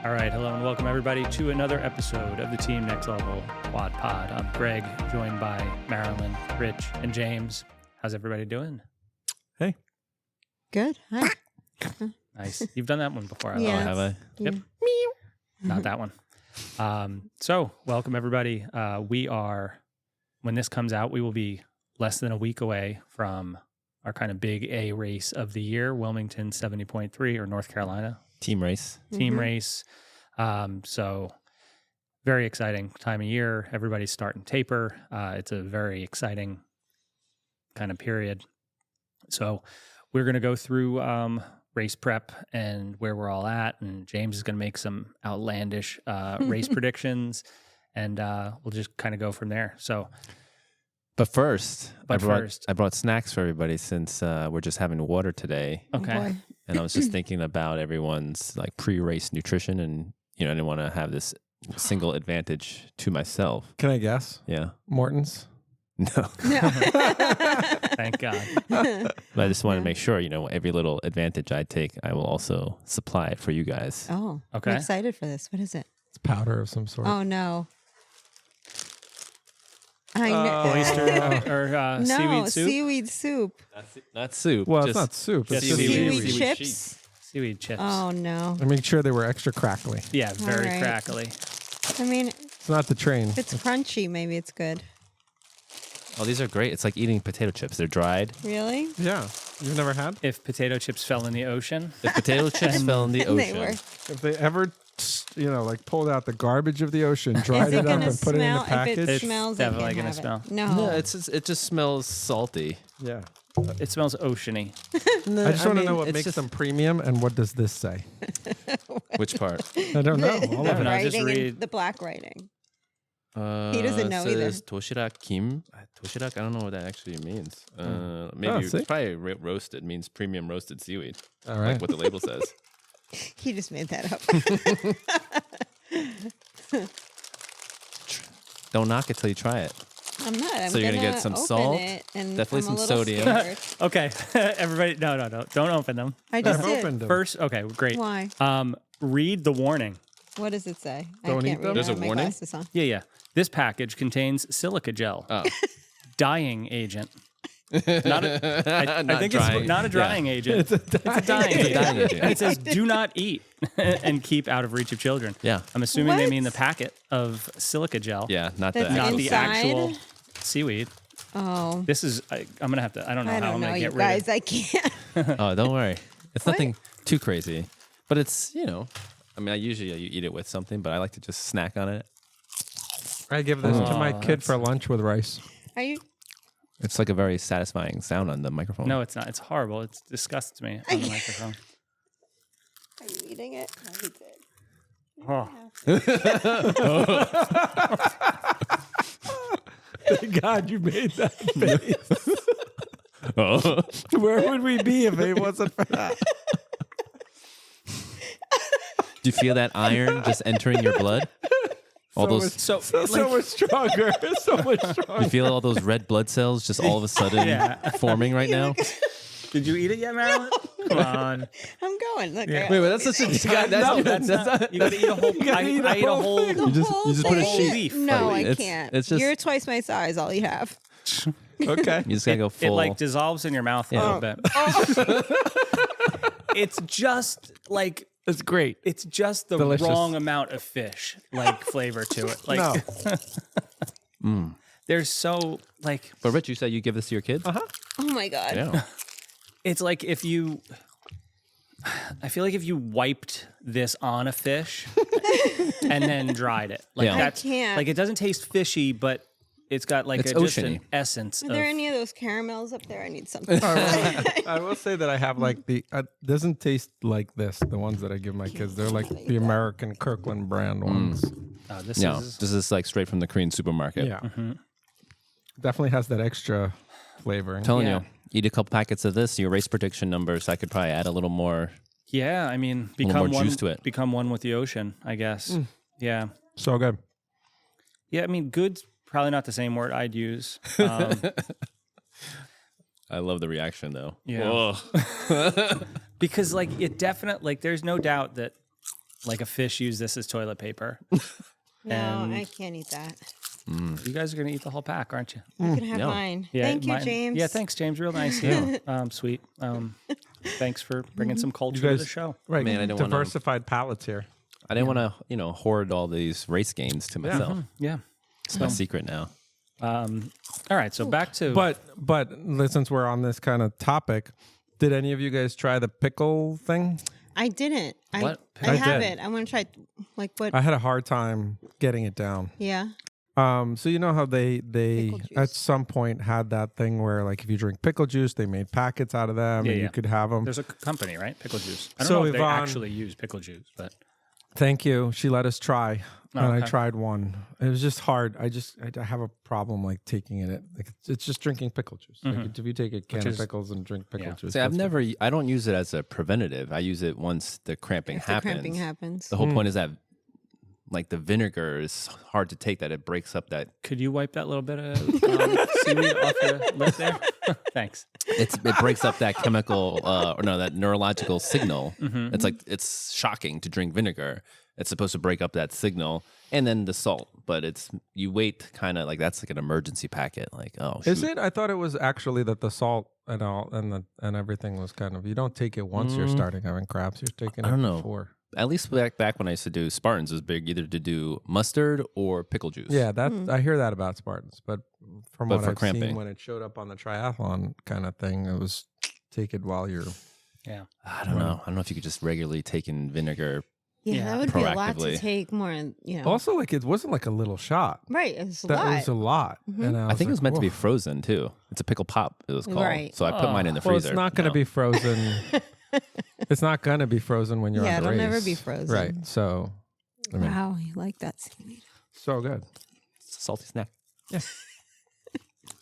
All right, hello and welcome everybody to another episode of the Team Next Level Quad Pod. I'm Greg, joined by Marilyn, Rich, and James. How's everybody doing? Hey. Good. Hi. Nice. You've done that one before. Yeah. Have I? Yep. Not that one. So welcome everybody. When this comes out, we will be less than a week away from our kind of big A race of the year, Wilmington 70.3 or North Carolina. Team race. Race. So very exciting time of year. Everybody's starting taper. It's a very exciting kind of period. So we're going to go through race prep and where we're all at. And James is going to make some outlandish race predictions. And we'll just kind of go from there. So, But first, I brought snacks for everybody since we're just having water today. Okay. And I was just thinking about everyone's like pre-race nutrition, and I didn't want to have this single advantage to myself. Can I guess? Yeah. Morton's? No. Thank God. But I just wanted to make sure, every little advantage I take, I will also supply it for you guys. Oh, Okay. I'm excited for this. What is it? It's powder of some sort. Oh, no. I know. Oyster or No, seaweed soup? seaweed soup. Not soup. Well, just it's not soup. It's just just seaweed. seaweed. Chips? Seaweed chips. Oh, no. I make sure they were extra crackly. Yeah, very right. crackly. I mean, It's not the train. if it's crunchy, maybe it's good. Oh, these are great. It's like eating potato chips. They're dried. Really? Yeah. You've never had? If potato chips fell in the ocean. If potato chips fell in the And they ocean. were. If they ever, pulled out the garbage of the ocean, dried Is it it up going to and put it in smell? a If package. it It's smells, definitely I gonna can't have smell. it. No. No, it just smells salty. Yeah. It smells oceany. I just want to know what makes them premium and what does this say? Which part? I don't know. All Yeah, of but it. I'll just Writing read- in the black writing. He doesn't know either. says Toshirak Kim. Toshirak, I don't know what that actually means. Maybe Oh, it's see? probably roasted, means premium roasted seaweed. All right. Like what the label says. He just made that up. Don't knock it till you try it. I'm not. I'm So you're gonna gonna get some open salt, it, and definitely I'm some a little sodium. scared. Okay. Everybody, no. Don't open them. I just I've did. opened them. First, okay, great. Why? Read the warning. What does it say? Don't I eat can't them? read. There's I a have my warning? glasses on. Yeah. This package contains silica gel, Oh. dyeing agent. Not a, I Not think drying. it's not a drying agent. It's a dyeing It's a dying agent. agent. And it says, do not eat and keep out of reach of children. Yeah. I'm assuming they What? mean the packet of silica gel, Yeah, not the That's not actual. the Inside? actual seaweed. Oh, This is, I'm going to have to, I don't know I how don't I'm know, going to you get rid of guys. I can't. Oh, don't worry. It's What? nothing too crazy. But it's, I usually you eat it with something, but I like to just snack on it. I give this to my Oh, kid for lunch with rice. Are you? It's like a very satisfying sound on the microphone. No, it's not. It's horrible. It disgusts me on the microphone. Are you eating it? No, he did. Oh. Thank God you made that face. Oh. Where would we be if it wasn't for that? Do you feel that iron just entering your blood? All those. So, So like, much stronger. So much stronger. You feel all those red blood cells just all of a sudden Yeah. forming right now? did you eat it yet, Marilyn? Come on. I'm going. Look. Yeah. I- Wait, that's such a. No, that's not. You got to eat a whole. I ate a whole. The You just whole put a thing? sheet. Beef. No, I It's- can't. it's just- You're twice my size. All you have. Okay. You just gotta go It full. like dissolves in your mouth a little bit. It's just like It's great. it's just the Delicious. wrong amount of fish like flavor to it. Like No. there's so like But Rich, you said you give this to your kids? Uh-huh. Oh my god. Yeah. it's like if you. I feel like if you wiped this on a fish and then dried it, like Yeah. I that's can't. like it doesn't taste fishy, but it's got like It's just oceany. an essence. Are of, there any of those caramels up there? I need something. I will say that I have like the doesn't taste like this. The ones that I give my kids, they're like the American Kirkland brand ones. Oh, this No, is this is like straight from the Korean supermarket. Yeah, definitely has that extra flavor. Telling Yeah. you, eat a couple packets of this, your race prediction numbers, I could probably add a little more. yeah. I mean, little become more one juice to it. Become one with the ocean, I guess. Yeah, So good. yeah. I mean, good's probably not the same word I'd use. I love the reaction though. Yeah. Whoa. Because like it definitely like there's no doubt that like a fish use this as toilet paper. No, And- I can't eat that. You guys are gonna eat the whole pack, aren't you? You can have No. mine. Yeah, Thank you, mine- James. Yeah, thanks, James. Real nice. Yeah, sweet. Thanks for bringing some culture to guys- the show. Right. Man, I don't wanna- diversified palates here. I didn't want to, hoard all these race games to myself. Yeah. It's my secret now. All right. So back to But since we're on this kind of topic, did any of you guys try the pickle thing? I didn't. What? I I have did. it. I want to try. Like what? I had a hard time getting it down. Yeah. So you know how they Pickle at juice. some point had that thing where like if you drink pickle juice, they made packets out of them Yeah, and yeah. you could have them. there's a company, right? Pickle juice. I don't So know if they Yvonne- actually use pickle juice, but Thank you. She let us try, Oh, and I okay. tried one. It was just hard. I have a problem like taking it. Like it's just drinking pickle juice. Like if you take a can Which of is- pickles and drink pickle yeah. juice. See, that's I don't use it as a preventative. I use it once the cramping If the happens. cramping happens. The whole point is that, like, the vinegar is hard to take, that it breaks up that. could you wipe that little bit of seaweed off your lip there? Thanks. It breaks up that chemical, that neurological signal. Mm-hmm. It's like, it's shocking to drink vinegar. It's supposed to break up that signal, and then the salt. But you wait, kind of like that's like an emergency packet. Like, oh, shoot. Is it? I thought it was actually that the salt and all and everything was kind of you don't take it once you're starting having crabs. You're taking it I don't know. before. At least back when I used to do Spartans, it was big either to do mustard or pickle juice. Yeah, that I hear that about Spartans, but from But what for I've cramping. seen when it showed up on the triathlon kind of thing, it was take it while you're. Yeah. I don't know. I don't know if you could just regularly take in vinegar. Yeah, Yeah. that would be a lot Proactively. to take more. Also, like it wasn't like a little shot. Right. It's a That lot. was a lot, and I think it was like, meant to be "Whoa." frozen too. It's a pickle pop. It was called. Right. So I put mine in the Well, freezer. it's not going to No. be frozen. It's not going to be frozen when you're Yeah, on the it'll never race. be frozen. Right. So, I mean, Wow, you like that seaweed? so good. It's a salty snack. Yeah.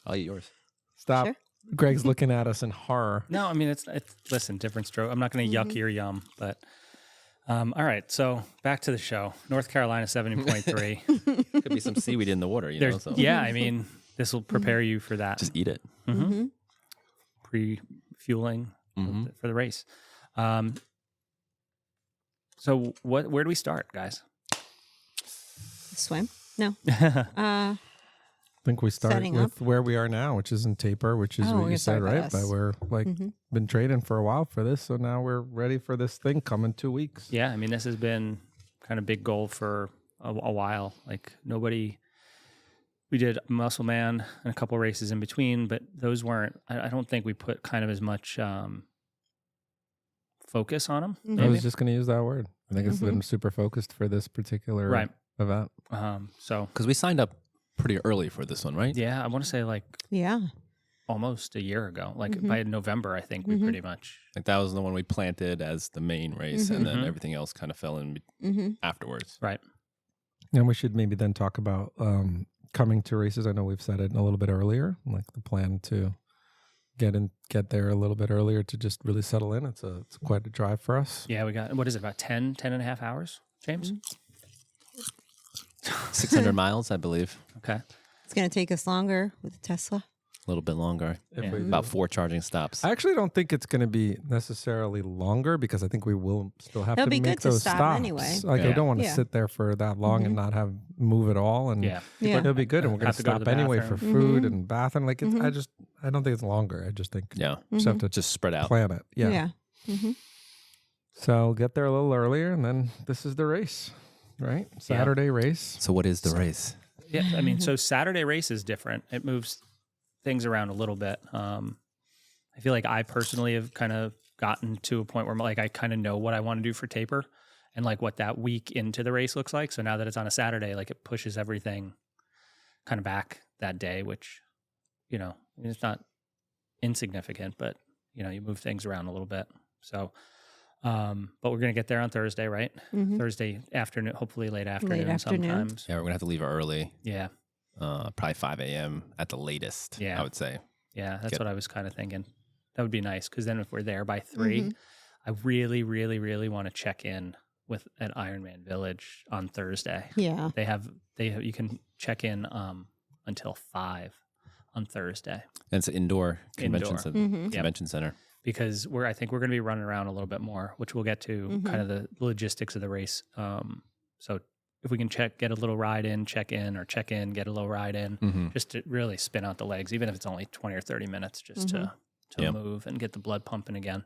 I'll eat yours. Stop. Sure. Greg's looking at us in horror. No, I mean it's listen, different stroke. I'm not going to yuck your yum, but all right. So back to the show. North Carolina 70.3. Could be some seaweed in the water, you know. There's, So yeah, I mean this will prepare you for that just eat it. pre-fueling Mhm. for the race. So where do we start, guys? Swim? No. I think we start Setting with where we are now, which is in taper, which is Oh, what we're you gonna said, start by right? us. But we're like Mhm. been training for a while for this, so now we're ready for this thing coming 2 weeks. Yeah, I mean this has been kind of big goal for a while. Like we did Muscle Man and a couple races in between, but those weren't. I don't think we put kind of as much focus on them. Mhm. I was just going to use that word. I think it's Mhm. been super focused for this particular Right. event. So Because we signed up pretty early for this one, right? yeah, I want to say like Yeah. almost a year ago. Like Mhm. by November, I think we Mhm. pretty much. Like that was the one we planted as the main race, and then Mhm. everything else kind of fell in Mm-hmm. afterwards. Right. And we should maybe then talk about coming to races. I know we've said it a little bit earlier, like the plan to get there a little bit earlier to just really settle in. It's quite a drive for us. Yeah, we got, what is it, about 10 and a half hours, James? 600 miles, I believe. Okay. It's going to take us longer with the Tesla. A little bit longer. If Yeah. we do. About 4 charging stops. I actually don't think it's going to be necessarily longer because I think we will still have It'll to be make good to those stop stops. anyway. Like I Yeah. don't want to Yeah. sit there for that long and not have move at all. And Yeah. Yeah. it'll be good. And we're going Have to to go to stop the anyway bathroom. for food Mhm. and bathroom. Like it's, I don't think it's longer. I just think Yeah. just have to Just spread out. plan it. Yeah. Yeah. Mm-hmm. So get there a little earlier, and then this is the race, right? Saturday race. So what is the race? Yeah, I mean, so Saturday race is different. It moves things around a little bit. I feel like I personally have kind of gotten to a point where like I kind of know what I want to do for taper and like what that week into the race looks like. So now that it's on a Saturday, like it pushes everything kind of back that day, which, you know, it's not insignificant, but you know, you move things around a little bit. So, but we're going to get there on Thursday, right? Mhm. Thursday afternoon, hopefully late afternoon, afternoon. sometimes. Yeah, we're going to have to leave early. Yeah. Probably 5 a.m. at the latest, Yeah. I would say. Yeah, that's Get- what I was kind of thinking. That would be nice because then if we're there by 3, Mhm. I really, really, really want to check in with an Ironman Village on Thursday. Yeah. You can check in until 5 on Thursday. And it's an indoor convention Indoor. center. Mhm. Convention center. because I think we're going to be running around a little bit more, which we'll get to kind of the logistics of the race. So if we can get a little ride in, check in, get a little ride in, just to really spin out the legs, even if it's only 20 or 30 minutes, just to move and get the blood pumping again.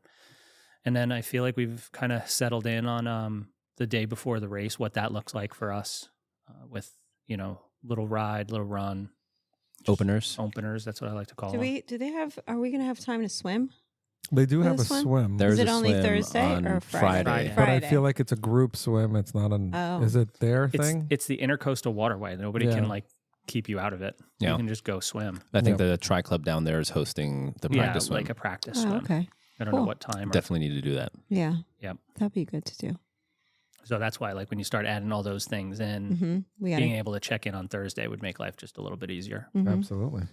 And then I feel like we've kind of settled in on the day before the race, what that looks like for us with, little ride, little run. Openers. That's what I like to call Are them. we going to have time to swim? They do For have a this one? swim. There's Is it a only swim Thursday on or Friday? Friday. But I feel like it's a group swim. It's not an. Oh. Is it their thing? It's the intercoastal waterway. Nobody Yeah. can keep you out of it. Yeah. You can just go swim. I think the Tri Club down there is hosting the practice swim. like a practice Oh, swim. okay. I don't know Cool. what time. Definitely need to do that. Yeah. Yep. That'd be good to do. So that's why, when you start adding all those things in, Mm-hmm. We got being able to check in on Thursday would make life just a little bit easier. Absolutely.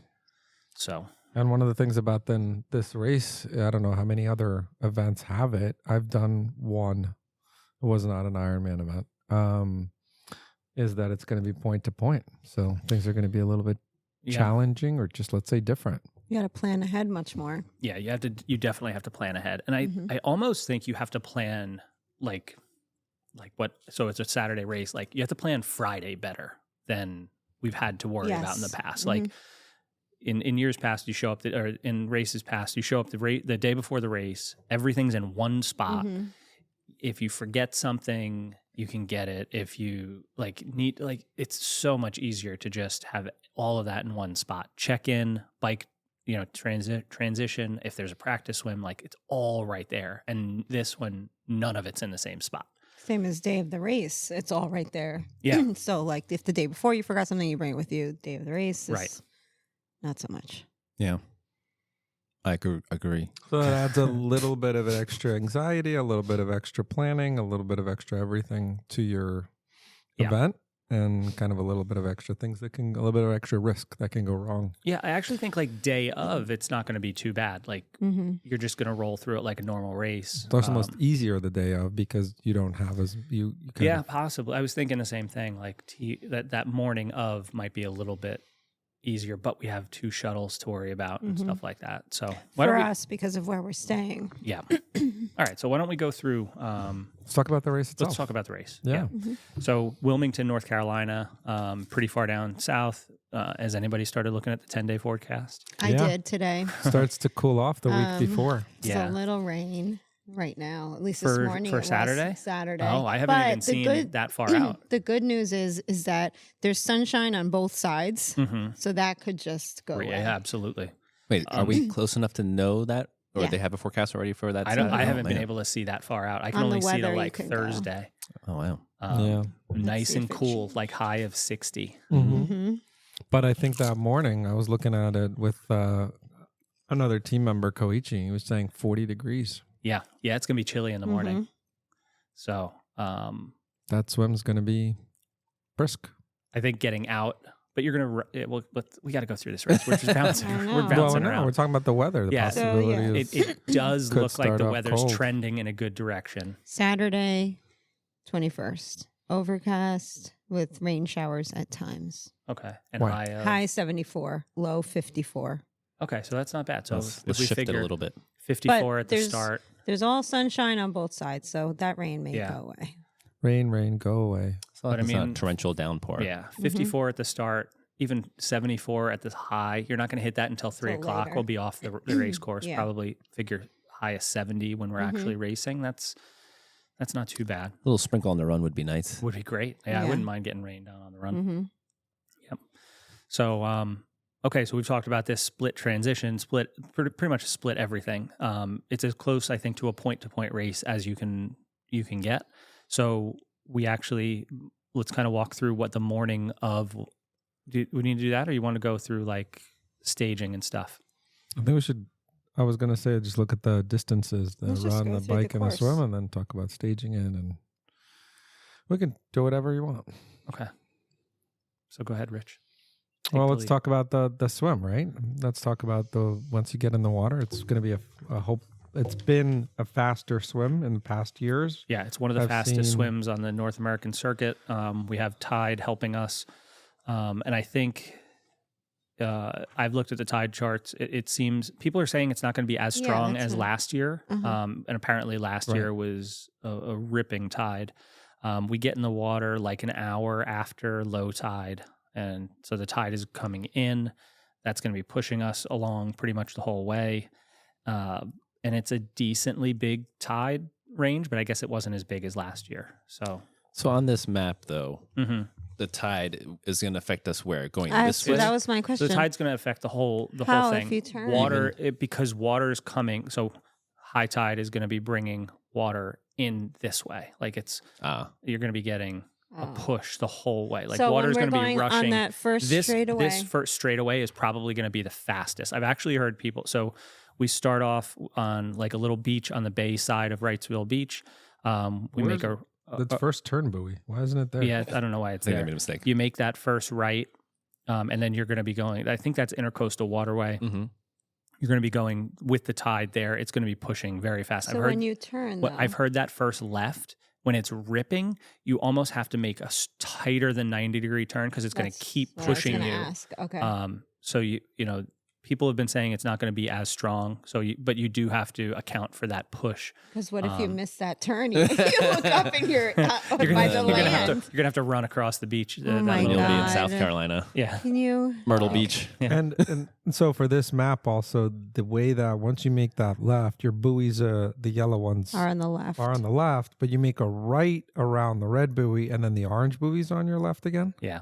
So And one of the things about then this race, I don't know how many other events have it. I've done one. It was not an Ironman event. Is that it's going to be point to point. So things are going to be a little bit challenging, or just let's say different. You got to plan ahead much more. Yeah, you definitely have to plan ahead. And I almost think you have to plan so it's a Saturday race, you have to plan Friday better than we've had to worry about in the past. In years past, you show up, or in races past, you show up the day before the race, everything's in one spot. If you forget something, you can get it. If you it's so much easier to just have all of that in one spot. Check in, bike, transition. If there's a practice swim, it's all right there. And this one, none of it's in the same spot. Same as day of the race. It's all right there. Yeah. So if the day before you forgot something, you bring it with you. Day of the race is Right. not so much. Yeah. I agree. So it adds a little bit of extra anxiety, a little bit of extra planning, a little bit of extra everything to your event, and kind of a little bit of extra things a little bit of extra risk that can go wrong. Yeah, I actually think day of, it's not going to be too bad. You're just going to roll through it like a normal race. It's also most easier the day of because you don't have you kind Yeah, of, possibly. I was thinking the same thing. That morning of might be a little bit easier, but we have 2 shuttles to worry about and stuff like that. So For us, because of where we're staying. Yeah. All right. So why don't we go through? let's talk about the race itself. Let's talk about the race. Yeah. So Wilmington, North Carolina, pretty far down south. Has anybody started looking at the 10-day forecast? I Yeah. did today. Starts to cool off the week before. It's Yeah. a little rain right now. At least this For- morning. for it was Saturday? Saturday. Oh, I haven't But even the seen that far out. The good news is that there's sunshine on both sides, Mm-hmm. so that could just go away. Yeah, absolutely. Wait, are we close enough to know that? Or Yeah. they have a forecast already for that? I Saturday? haven't been man. able to see that far out. I can On the only see weather, to you can go. Thursday. Oh, wow. Yeah. Nice see and if it cool, high of 60. Mm-hmm. But I think that morning I was looking at it with another team member, Koichi. He was saying 40 degrees. Yeah. Yeah, it's going to be chilly in the morning. Mm-hmm. So That swim's going to be brisk. I think getting out, but you're going to, but we got to go through this race. We're just bouncing, I know. we're Well, bouncing no, around. we're talking about the weather. The Yeah. possibility So, is It does Could look like start the off weather's cold. trending in a good direction. Saturday, 21st, overcast with rain showers at times. Okay. And Wow. high of, High 74, low 54. okay, so that's not bad. So Let's if we shift it figure a little bit. 54 But at the there's- start. There's all sunshine on both sides, so that rain may Yeah. go away. rain, go away. So But I it's not mean- torrential downpour. Yeah. 54 at the start, even 74 at the high. You're not going to hit that until 3 Till o'clock. later. We'll be off the race course. Yeah. Probably figure high of 70 when we're actually racing. That's not too bad. A little sprinkle on the run would be nice. Would be great. Yeah, I Yeah. wouldn't mind getting rain down on the run. Mm-hmm. So, okay, so we've talked about this split transition, pretty much split everything. It's as close, I think, to a point-to-point race as you can get. So let's kind of walk through what the morning of. Do we need to do that, or you want to go through staging and stuff? I think we should. I was going to say just look at the distances, the Let's just run, go the through the bike, and the course. swim, and then talk about staging it. And we can do whatever you want. Okay. So go ahead, Rich. Take Well, the let's lead. talk about the swim, right? Let's talk about once you get in the water, it's going to be a hope. It's been a faster swim in the past years. Yeah, it's one of the I've fastest seen- swims on the North American circuit. We have Tide helping us, and I think I've looked at the tide charts. It seems people are saying it's not going to be as Yeah, strong that's as right. last year. Uh-huh. And apparently last Right. year was a ripping tide. We get in the water like an hour after low tide. And so the tide is coming in. That's going to be pushing us along pretty much the whole way. And it's a decently big tide range, but I guess it wasn't as big as last year. So, So on this map, though, mhm. the tide is going to affect us where? Going I- this way? that was my So question. the tide's going to affect the whole How thing. if you turn? Water, because water is coming. So high tide is going to be bringing water in this way. Like you're going to be getting a Oh. push the whole way. Like so water is when we're going to be going rushing. on that first This straightaway. first straightaway is probably going to be the fastest. I've actually heard people. So we start off on like a little beach on the bay side of Wrightsville Beach. We Where make is a That's first turn buoy. Why isn't it there? yeah. I don't know why I it's think I there. made a mistake. You make that first right, and then you're going to be going. I think that's Intercoastal Waterway. Mm-hmm. You're going to be going with the tide there. It's going to be pushing very fast. so when you turn, though, I've heard that first left when it's ripping, you almost have to make a tighter than 90-degree turn because it's going to that's keep what I was pushing gonna you. Ask. Okay. So you know, people have been saying it's not going to be as strong. So but you do have to account for that push. Because what if you um, miss that turn? You look up and you're You're by gonna, the you're gonna have to land. you're gonna have to run across the beach. Oh my And you'll be in God. South Carolina, Yeah. Can you? Myrtle Beach. Yeah. And so for this map also, the way that once you make that left, your buoys, the yellow ones Are on the left. are on the left, but you make a right around the red buoy and then the orange buoys on your left again? Yeah.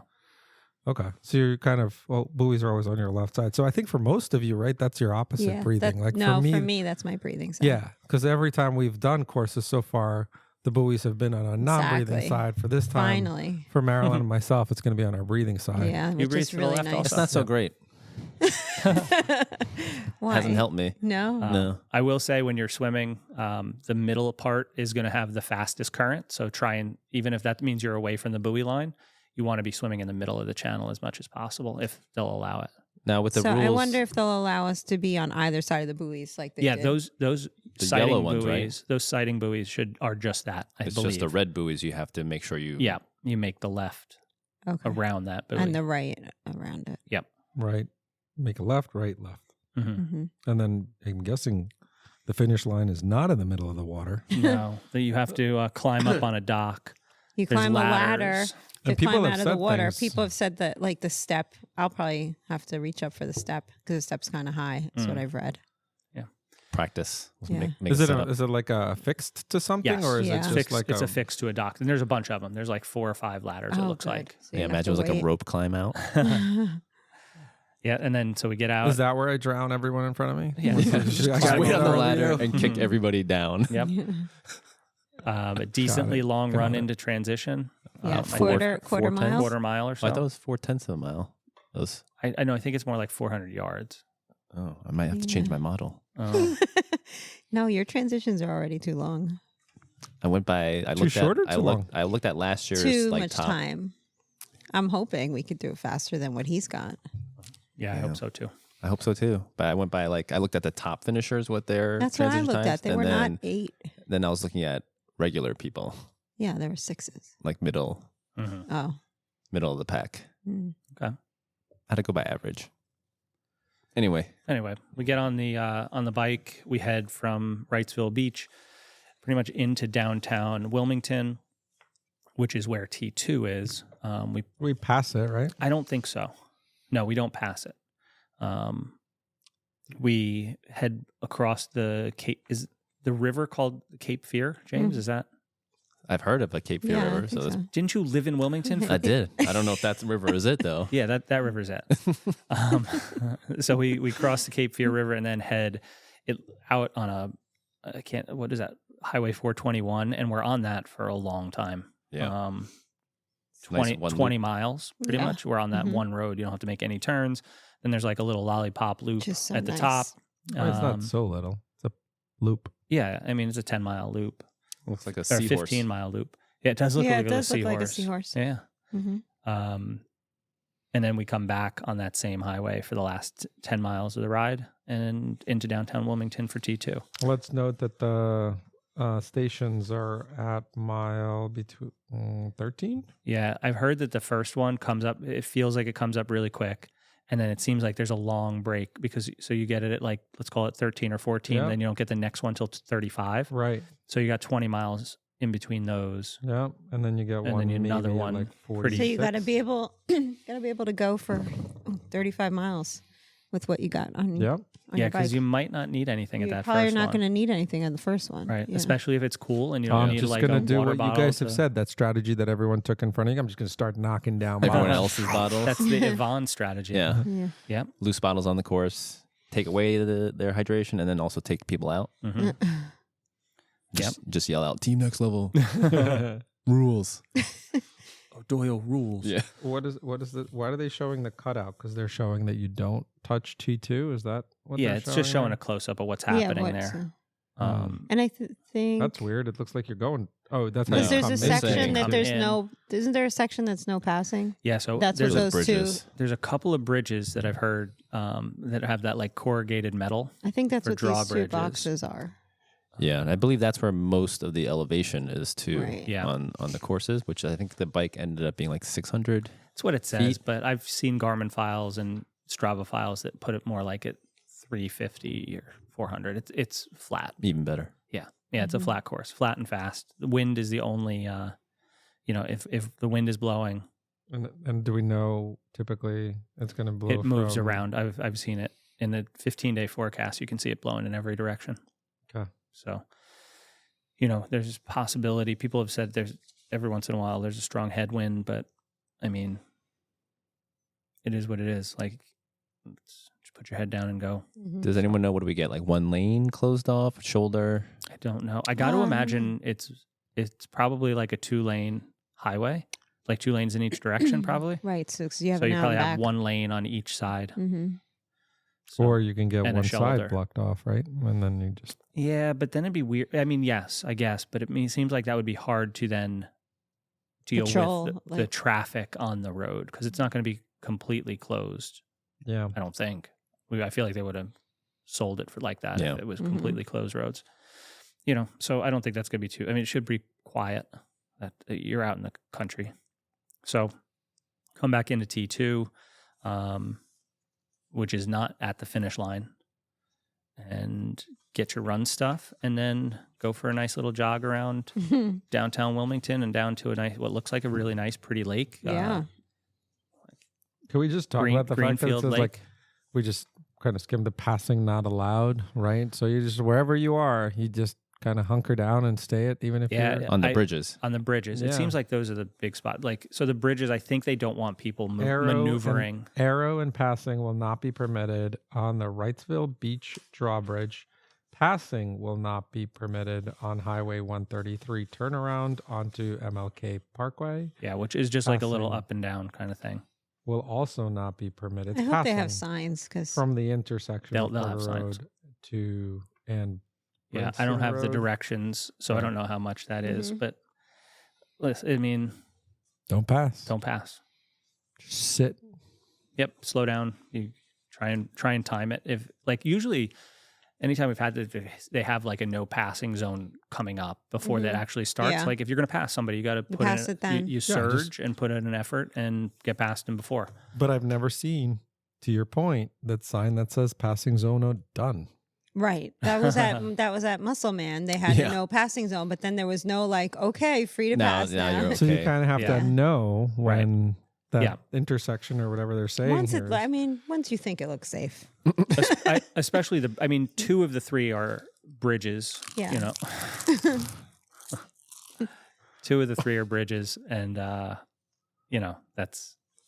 Okay. So you're kind of, buoys are always on your left side. So I think for most of you, right, that's your opposite Yeah, breathing. Like no, for me, that's my breathing side. yeah, because every time we've done courses so far, the buoys have been on a non-breathing Exactly. side. For this time, Finally. for Marilyn and myself, it's going to be on our breathing side. Yeah, You which breathe is to the really left nice. also? That's not so great. Why? Hasn't helped me. No. No. I will say when you're swimming, the middle part is going to have the fastest current. So try and, even if that means you're away from the buoy line, you want to be swimming in the middle of the channel as much as possible if they'll allow it. Now with the So rules, I wonder if they'll allow us to be on either side of the buoys like they Yeah, did. those The sighting yellow ones, right? buoys, those sighting buoys are just that. I it's believe. just the red buoys. You have to make sure you. Yeah, you make the left Okay. around that buoy. And the right around it. Right. Make a left, right, left. Mhm. Mm-hmm. And then I'm guessing the finish line is not in the middle of the water. No, that you have to climb up on a dock. You There's climb a ladder ladders. to And people climb have out of the said water. things- People have said that, like the step, I'll probably have to reach up for the step because the step's kind of high. That's what I've read. Practice. Yeah. Make Is a it setup. is it like a fixed to something, Yes. or is Yeah. it just Fixed, like it's affixed to a dock. And there's a bunch of them. There's like 4 or 5 ladders, it Oh, looks good. like. So you Yeah, don't have imagine it was to like a wait. rope climb out. Yeah, and then so we get out. Is that where I drown everyone in front of me? Yeah. I Just gotta wait go on the early, ladder though. and kick everybody down. Yep. A decently long Got run it. into transition. Yeah, I think quarter four mile. tenths? quarter mile or Oh, so. I thought it was 4/10 of a mile. That was, I know. I think it's more like 400 yards. oh, I might have to change Yeah. my model. Oh, No, your transitions are already too long. I went by. I Too looked short or at. I too looked. long? I looked at last year's Too like much top. time. I'm hoping we could do it faster than what he's got. yeah, I Yeah. hope so too. I hope so too. But I went by I looked at the top finishers, what their That's what I transition looked times, at. They and were then, not 8. Then I was looking at regular people, Yeah, there were 6s. like middle Mhm. Oh. of the pack. Mm. I had to go by average. Anyway, Anyway, we get on the bike. We head from Wrightsville Beach, pretty much into downtown Wilmington, which is where T2 is. We pass it, right? I don't think so. No, we don't pass it. We head across the Cape. Is the river called Cape Fear? James, is that? I've heard of a Cape Fear Yeah, I River, think so so. Didn't you live in Wilmington? I did. I don't know if that river is it though. Yeah, that river's it. So we cross the Cape Fear River and then head out on what is that? Highway 421, and we're on that for a long time. Yeah. It's 20, one 20 loop. miles pretty Yeah. much. We're on that Mhm. one road. You don't have to make any turns. Then there's like a little lollipop loop Just so at the nice. top. Well, it's not so little. It's a loop. Yeah, I mean it's a 10-mile loop Looks like a or seahorse. 15-mile loop. Yeah, it does look Yeah, like it a does look seahorse. like a seahorse. Yeah. Mm-hmm. And then we come back on that same highway for the last 10 miles of the ride and into downtown Wilmington for T2. Let's note that the stations are at mile between 13. Yeah, I've heard that the first one comes up, it feels like it comes up really quick. And then it seems like there's a long break because so you get it at like, let's call it 13 or 14, Yeah. then you don't get the next one till 35. Right. So you got 20 miles in between those. Yeah. And then you get And one, then another maybe at one like pretty- 46. So you got to be able to go for 35 miles with what you got on, Yep. on Yeah, your bike. because you might not need anything You're at that probably first not one. going to need anything on the first one. Right. Yeah. Especially if it's cool and you don't I'm need just like gonna a do water what you bottle guys have to- said. That strategy that everyone took in front of you. I'm just gonna start knocking down Everyone bottles. else's bottles. That's the Yvonne strategy. Yeah. Yeah. Yeah. Loose bottles on the course. Take away their hydration and then also take people out. hmm Just yell out, team next level. Rules. Doyle rules. Yeah. Why are they showing the cutout? Because they're showing that you don't touch T2. Is that what? Yeah, they're it's just showing there? a close up of what's happening what's, there. and I think That's weird. It looks like you're going. Oh, that's how No. because you there's come a in. They're saying section that come there's in. no. Isn't there a section that's no passing? Yeah, so That's what there's a, those two. bridges. there's a couple of bridges that I've heard that have that like corrugated metal. I think that's For what these two drawbridges. boxes are. Yeah, and I believe that's where most of the elevation is too Right. Yeah. on the courses, which I think the bike ended up being like 600. That's what it says, Feet. but I've seen Garmin files and Strava files that put it more like at 350 or 400. It's flat. Even better. Yeah, it's a flat course, flat and fast. The wind is the only, if the wind is blowing, And do we know typically it's going to blow? it moves from- around. I've seen it in the 15-day forecast. You can see it blowing in every direction. Okay. So, there's possibility. People have said there's every once in a while there's a strong headwind, but I mean, it is what it is. Like, just put your head down and go. Mhm. Does anyone know what do we get? Like one lane closed off, shoulder? I don't know. I got to imagine it's probably like a 2-lane highway, like 2 lanes in each direction, probably. Right. So 'cause you have So you an out probably and have back. 1 lane on each side. Mm-hmm. So- Or you can get and a one shoulder. side blocked off, right? And then you just yeah, but then it'd be weird. I mean, yes, I guess, but it seems like that would be hard to then deal Patrol, with the like- traffic on the road because it's not going to be completely closed. yeah. I don't think. I feel like they would have sold it for like that Yeah. if it was Mhm. completely closed roads. So I don't think that's going to be too. I mean, it should be quiet. That you're out in the country. So come back into T2, which is not at the finish line, and get your run stuff, and then go for a nice little jog around downtown Wilmington and down to what looks like a really nice, pretty lake. Yeah. Can we just talk about the fact that it Greenfield says Lake. like we just kind of skimmed the passing not allowed, right? So you just wherever you are, you just kind of hunker down and stay it, even if Yeah, you're On the I- bridges. on the bridges. It Yeah. seems like those are the big spot. Like, so the bridges, I think they don't want people Arrow maneuvering. Arrow and passing will not be permitted on the Wrightsville Beach drawbridge. Passing will not be permitted on Highway 133 turnaround onto MLK Parkway. Yeah, which is just like a little Passing. up and down kind of thing. Will also not be permitted. I It's hope they have passing signs because from the intersection They'll of have Porter signs. Road to and Yeah, Red I don't City have the Road. directions, so I Right. don't know how much that is. Mhm. But listen, I mean, Don't pass. don't pass. Just sit. Yep, slow down. You try and time it. If like usually, anytime we've had they have like a no passing zone coming up before that Mhm. actually starts. Yeah. Like if you're going to pass somebody, you got to put pass in it then. you just- surge and put in an effort and get past them before. But I've never seen, to your point, that sign that says passing zone done. right. That was at Muscle Man. They had Yeah. a no passing zone, but then there was no like, okay, free to pass now now. you're okay. So you kind of have Yeah. to know when that Yeah. intersection or whatever they're saying. Once here is- once you think it looks safe. Especially two of the 3 are bridges. Yeah. You know, 2 of the 3 are bridges, and that's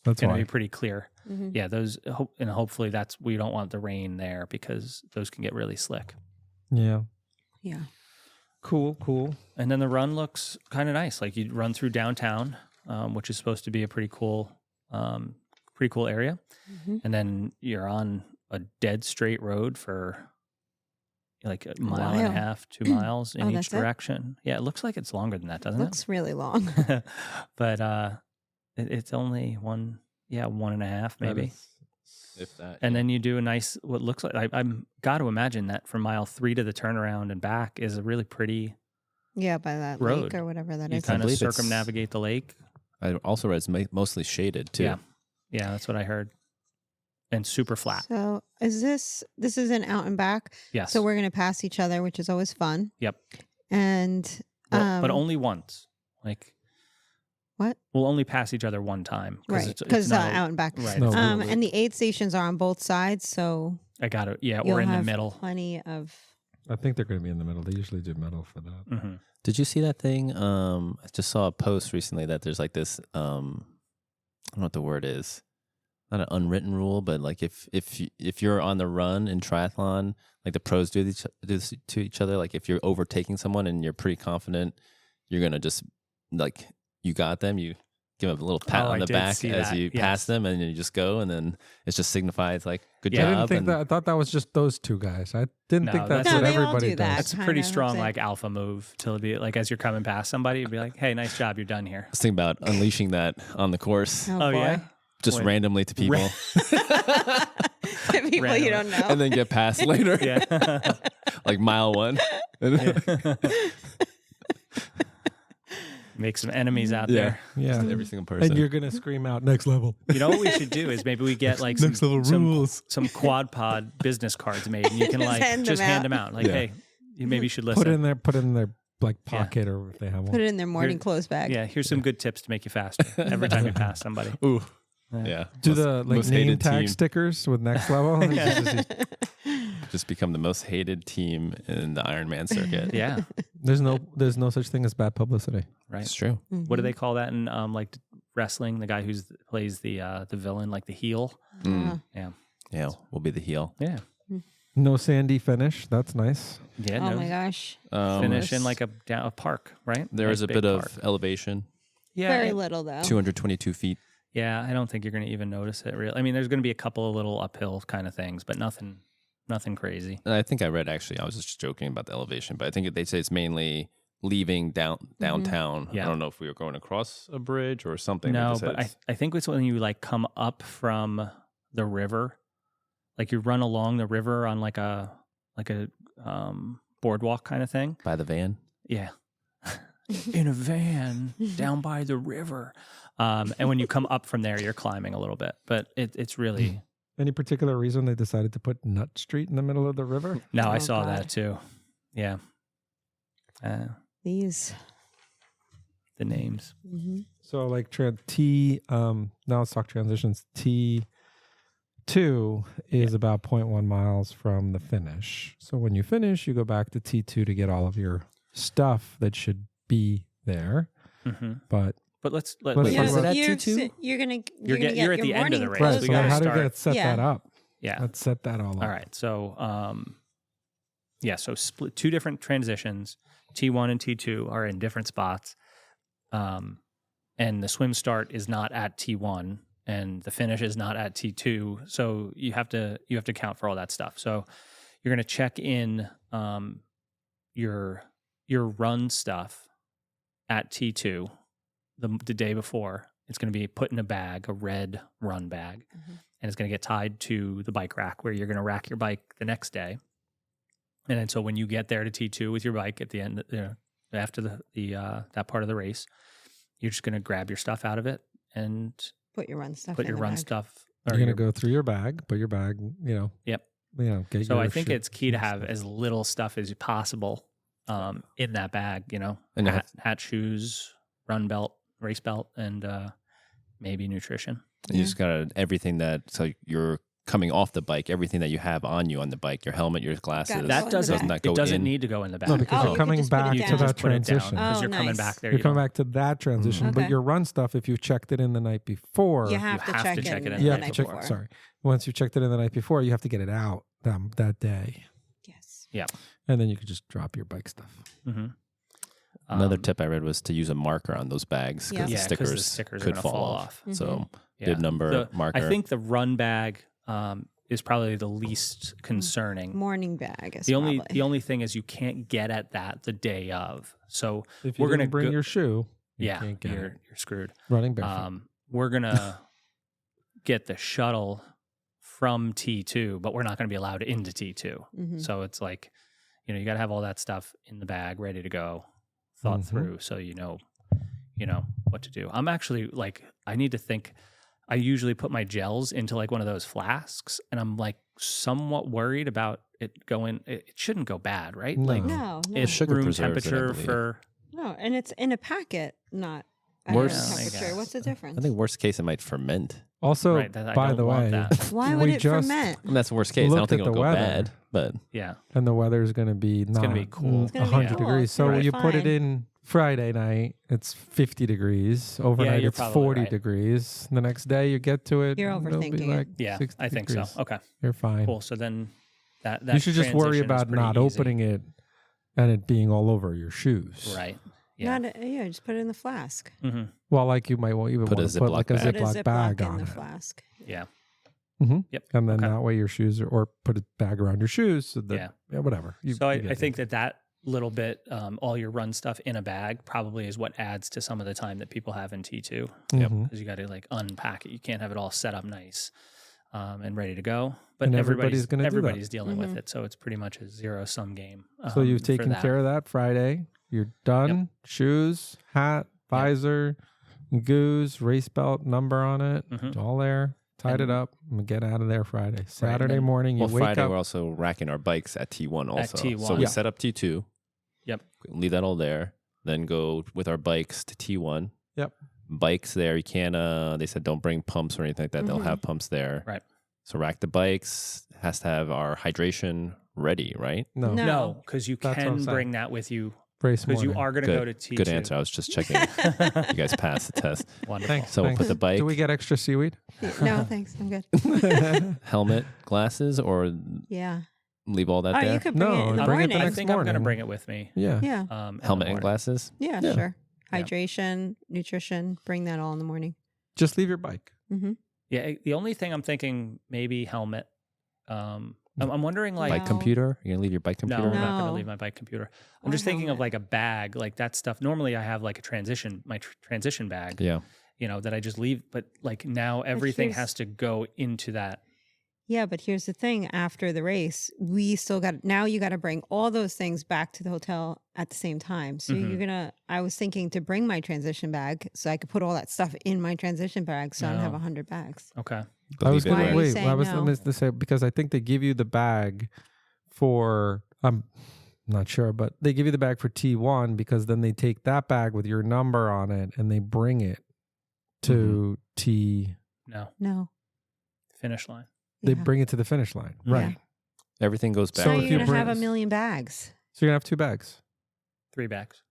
that's going to why. be pretty clear. Mhm. Yeah, those and hopefully we don't want the rain there because those can get really slick. Yeah. Yeah. Cool. And then the run looks kind of nice. Like you run through downtown, which is supposed to be a pretty cool area. Mhm. And then you're on a dead straight road for like a mile and a Wow. half, 2 miles in Oh, each that's it? direction. Yeah, it looks like it's longer than that, doesn't Looks really long. it? But it's only 1.5 maybe. If that. And then you do a nice, what looks like, I'm got to imagine that from mile 3 to the turnaround and back is a really pretty, Yeah, by that Road. lake or whatever that you is. kind of believe it's- circumnavigate the lake. I also read it's mostly shaded too. Yeah. Yeah, that's what I heard. and super flat. So this is an out and back. Yes. So we're gonna pass each other, which is always fun. Yep. And But only once. Like what? we'll only pass each other one time. Right. It's Because not out and back. Right. No, it's not a loop. And the aid stations are on both sides, so I got it. Yeah, you'll or in the have middle. plenty of. I think they're going to be in the middle. They usually do middle for that. Mm-hmm. Did you see that thing? I just saw a post recently that there's like this. I don't know what the word is. Not an unwritten rule, but like if you're on the run in triathlon, like the pros do this to each other. Like if you're overtaking someone and you're pretty confident, you're gonna just like you got them. You give them a little pat Oh, on I the did back see as that. you Yes. pass them, and then you just go, and then it's just signifies like good Yeah. job. I didn't think and that. I thought that was just those two guys. I didn't No, think that's that's- what No, they all everybody do that. does. It's a Kind pretty of, strong that's it. like alpha move to be like as you're coming past somebody, you'd be like, "Hey, nice job, you're done here." I was thinking about unleashing that on the course, Oh, Oh, boy. yeah. just Wait. randomly to people, People you Randomly. don't know. and then get passed later. Yeah. Like mile one. Make some enemies out Yeah. there. Yeah. Every single person. And you're going to scream out next level. You know what we should do is maybe we get like some, Next level some, rules. some quad pod business cards made, and you can like Hand just them hand out. them out. Like, Yeah. hey, you maybe should listen. Put it in their like pocket or if they have Put one. it in their morning Here- clothes bag. Yeah, here's some good tips to make you faster every time you pass somebody. Ooh. Yeah. Yeah. Do Most- the like most name hated tag team. stickers with next level. Just become the most hated team in the Ironman circuit. Yeah, There's no such thing as bad publicity. right. It's true. What do they call that in like wrestling? The guy who plays the villain, like the heel. Mm. Yeah, Yeah, we'll be the heel. yeah, No sandy finish. That's nice. yeah. Oh no, my gosh. finish in Nice. like a park, right? There Nice is a big bit of park. elevation, yeah, Very it- little though. 222 feet. yeah. I don't think you're going to even notice it. Really, I mean, there's going to be a couple of little uphill kind of things, but nothing crazy. And I think I read actually, I was just joking about the elevation, but I think they say it's mainly leaving downtown. Yeah. I don't know if we were going across a bridge or something. No, that but I think it's when you like come up from the river, like you run along the river on like a boardwalk kind of thing. by the van. Yeah. In a van down by the river. And when you come up from there, you're climbing a little bit, but it's really, Any particular reason they decided to put Nut Street in the middle of the river? no, I Oh, saw God. that too. Yeah. These. The names. Mm-hmm. So like now let's talk transitions. T2 is about 0.1 miles from the finish. So when you finish, you go back to T2 to get all of your stuff that should be there. Hmm. But But let's Let's Wait, talk is about- it at T2? You're gonna You're gonna you're get at your the end of the morning race. right, clothes we so gotta back. how do start. we set Yeah. that up? Yeah. Let's set that all up. All right. So, so split two different transitions. T1 and T2 are in different spots. And the swim start is not at T1 and the finish is not at T2. So you have to account for all that stuff. So you're going to check in your run stuff at T2 the day before. It's going to be put in a bag, a red run bag, and it's going to get tied to the bike rack where you're going to rack your bike the next day. And then so when you get there to T2 with your bike at the end, after the that part of the race, you're just going to grab your stuff out of it and Put your run stuff. put in your the run bag. stuff. You're going to go through your bag, put your bag, Yep. Get So your I think shit it's key to have stuff. as little stuff as possible in that bag. And hat, shoes, run belt, race belt, and maybe nutrition. You just got everything so you're coming off the bike, everything that you have on you on the bike, your helmet, your glasses. Got it. That Go in the doesn't. back. go It doesn't in? need to go in the bag. No, because Oh, you're you coming could just put it back down. to that just put it down transition. because Oh, you're coming nice. back there. You're you coming don't- back to that transition, but Okay. your run stuff, if you checked it in the night before, You have to check it in in you the have night to check. before. Sorry, once you checked it in the night before, you have to get it out that day, Yes. and then you could just drop your bike stuff. Mhm. Another tip I read was to use a marker on those bags because Yeah. the Yeah, 'cause the stickers, stickers are could gonna fall fall off. off. So Yeah. bib number, marker. I think the run bag is probably the least concerning. Morning bag is The probably. only thing is you can't get at that the day of. So If you We're gonna didn't bring go- your shoe, you yeah, can't get it. you're screwed. Running barefoot. We're gonna get the shuttle from T2, but we're not going to be allowed into T2. Mhm. So it's like, you got to have all that stuff in the bag, ready to go, thought Mhm. through, so you know what to do. I'm actually like, I need to think. I usually put my gels into like one of those flasks, and I'm like somewhat worried about it going. It shouldn't go bad, right? No. Like No, no. if Sugar room preserves it, I temperature believe. for No, and it's in a packet, not at Worse- room Yeah, I temperature. guess. What's the difference? I think worst case it might ferment. Also, Right, that I by don't the want way, that. Why would we it just ferment? And that's worst case. I don't looked think at it'll the go weather. bad, but yeah. And the weather is going to be not gonna be cool. It's gonna be 100 cool. degrees. It's So gonna be you put it fine. in Friday night, it's 50 degrees. Overnight, you're it's probably 40 right. degrees. The next day, you get to it. You're it'll be overthinking it. like Yeah, 60 I think degrees. so. Okay, You're fine. cool. So then that You should just worry transition is about pretty not easy. opening it and it being all over your shoes. Right. Yeah. Yeah, just put it in the flask. Mm-hmm. Well, like you might even Put a want to put like a Ziploc bag. Put a Ziploc bag in on the it. flask. Yeah. Mm-hmm. Yep. And then Okay. that way your shoes are, or put a bag around your shoes. So that, Yeah. whatever. So you get I it. think that little bit, all your run stuff in a bag probably is what adds to some of the time that people have in T2. Mhm. Because you got to like unpack it. You can't have it all set up nice and ready to go. But And everybody's gonna do that. everybody's dealing with Mhm. it. So it's pretty much a zero-sum game. So you've for taken that. care of that Friday. You're done. Shoes, hat, visor, goose, race belt, number on it. Mhm. It's all there. Tied it And- up and get out of there Friday. Saturday then- morning, you well, wake Friday up. we're also racking our bikes at T1 also. T1. So we Yeah. set up T2. Yep. Leave that all there. Then go with our bikes to T1. Yep. Bikes there. You can't. They said don't bring pumps or anything like that. They'll Mhm. have pumps there. Right. So rack the bikes. Has to have our hydration ready, right? No, No. No, because you That's what I'm can saying. bring that with you race because you morning. are going to Good. go to T2. Good answer. I was just checking. You guys passed the test. Wonderful. Thanks. So we'll thanks. put the bike, Do we get extra seaweed? No, thanks. I'm good. helmet, glasses, or Yeah. leave all that Oh, there? you could bring No, it in the bring it the morning. I next think I'm going to morning. bring it with me. Yeah. Yeah. In the Helmet and morning. glasses. Yeah, Yeah. sure. Yeah. Hydration, nutrition, bring that all in the morning. Just leave your bike. Mm-hmm. Yeah, the only thing I'm thinking maybe helmet. I'm wondering like Bike No. computer. You're gonna leave your bike no, computer. I'm not going to No. leave my bike computer. I'm Or just thinking of helmet. like a bag, like that stuff. Normally I have like a transition bag, Yeah. that I just leave, but like now everything here's- has to go into that. Yeah, but here's the thing. After the race, we still got, now you got to bring all those things back to the hotel at the same time. So Mhm. you're going to, I was thinking to bring my transition bag so I could put all that stuff in my transition bag so I don't have No. 100 bags. Okay. But I was leave it Why going are to you where- wait. saying I was no? going to say because I think they give you the bag for I'm not sure, but they give you the bag for T1 because then they take that bag with your number on it and they bring it to T. No, No. finish line. They Yeah. bring it to the finish line, Yeah. right? Everything goes back. So if you're you going to have a bring- million bags. So you're gonna have 2 bags 3 bags.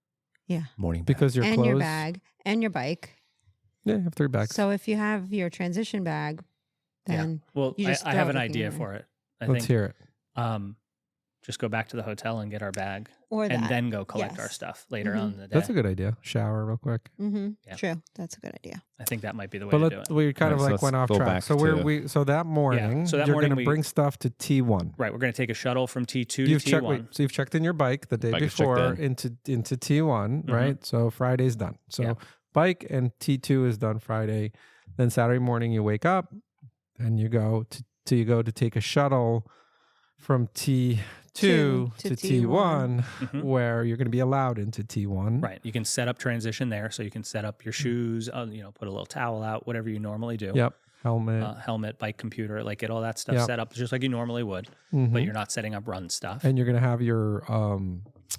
Morning back. because your And clothes. your bag and your bike. Yeah, you have 3 bags. So if you have your transition bag, then Well, You just I throw have an everything idea in there. for it. I Let's think hear it. just go back to the hotel and get our bag or that. and then go collect our Yes. stuff later Mhm. on in the day. That's a good idea. Shower real quick. Mm-hmm. Yeah. True. That's a good idea. I think that might be the way But to do let, it. we kind of Right, so like went let's off go track. back So to- so that morning, So that you're morning gonna we- bring stuff to T1. Right, we're going to take a shuttle from T2 to You've checked. T1. Wait, so you've checked in your bike the day Bike is checked before in. into T1, Mhm. right? So Friday's done. So Yeah. bike and T2 is done Friday. Then Saturday morning you wake up and you go to take a shuttle from T2 to to T1. T1, Mhm. where you're going to be allowed into T1. Right, you can set up transition there, so you can set up your shoes, put a little towel out, whatever you normally do. Yep. Helmet. Helmet, bike, computer, like get all that stuff Yep. set up just like you normally would, Mhm. but you're not setting up run stuff. And you're going to have your